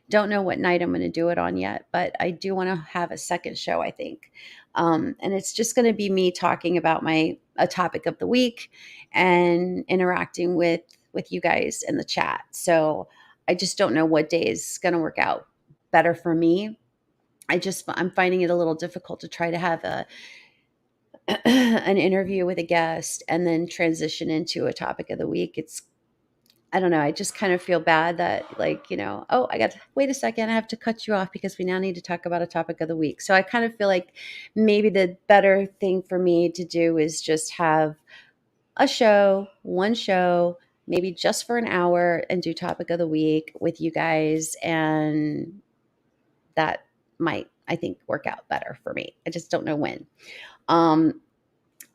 Don't know what night I'm going to do it on yet, but I do want to have a second show, I think. And it's just going to be me talking about a topic of the week and interacting with you guys in the chat. So I just don't know what day is going to work out better for me. I'm finding it a little difficult to try to have an interview with a guest and then transition into a topic of the week. I don't know. I just kind of feel bad that, like, oh, wait a second. I have to cut you off because we now need to talk about a topic of the week. So I kind of feel like maybe the better thing for me to do is just have one show, maybe just for an hour and do topic of the week with you guys. And that might, I think, work out better for me. I just don't know when. Oh,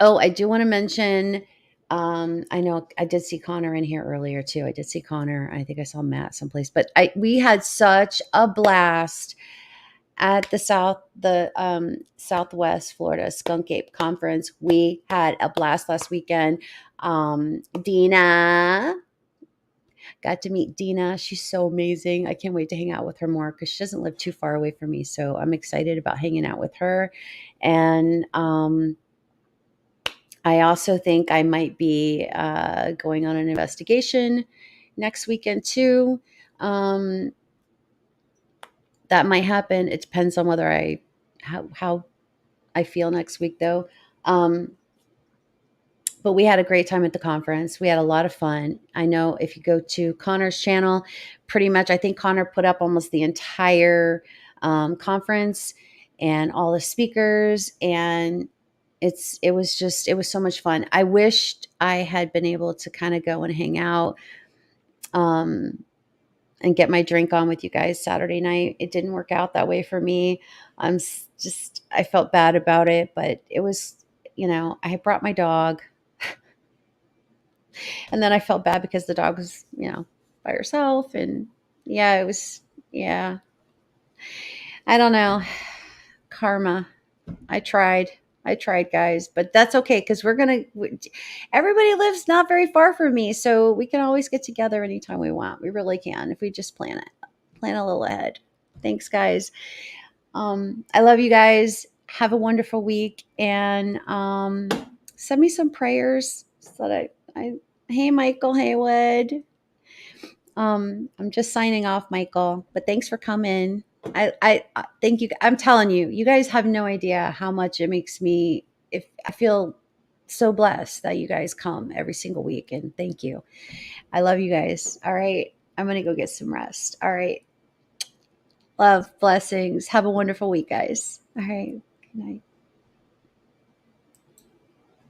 I do want to mention, I know I did see Connor in here earlier too. I did see Connor. I think I saw Matt someplace, but we had such a blast at the Southwest Florida Skunk Ape Conference. We had a blast last weekend. Dina, got to meet Dina. She's so amazing. I can't wait to hang out with her more because she doesn't live too far away from me. So I'm excited about hanging out with her. And I also think I might be going on an investigation next weekend too. That might happen. It depends on how I feel next week though. But we had a great time at the conference. We had a lot of fun. I know if you go to Connor's channel, pretty much, I think Connor put up almost the entire conference and all the speakers, and it was so much fun. I wished I had been able to kind of go and hang out and get my drink on with you guys Saturday night. It didn't work out that way for me. I felt bad about it, but it was, I had brought my dog. And then I felt bad because the dog was, by herself. And yeah, it was, yeah. I don't know. karma. I tried, guys, but that's okay because everybody lives not very far from me, so we can always get together anytime we want. We really can if we just plan a little ahead. Thanks, guys. I love you guys. Have a wonderful week, and send me some prayers so that I hey, Michael Haywood. I'm just signing off, Michael, but thanks for coming. I thank you. I'm telling you, you guys have no idea how much it makes me, if I feel so blessed that you guys come every single week, and thank you. I love you guys. All right. I'm going to go get some rest. All right. Love, blessings. Have a wonderful week, guys. All right. Good night.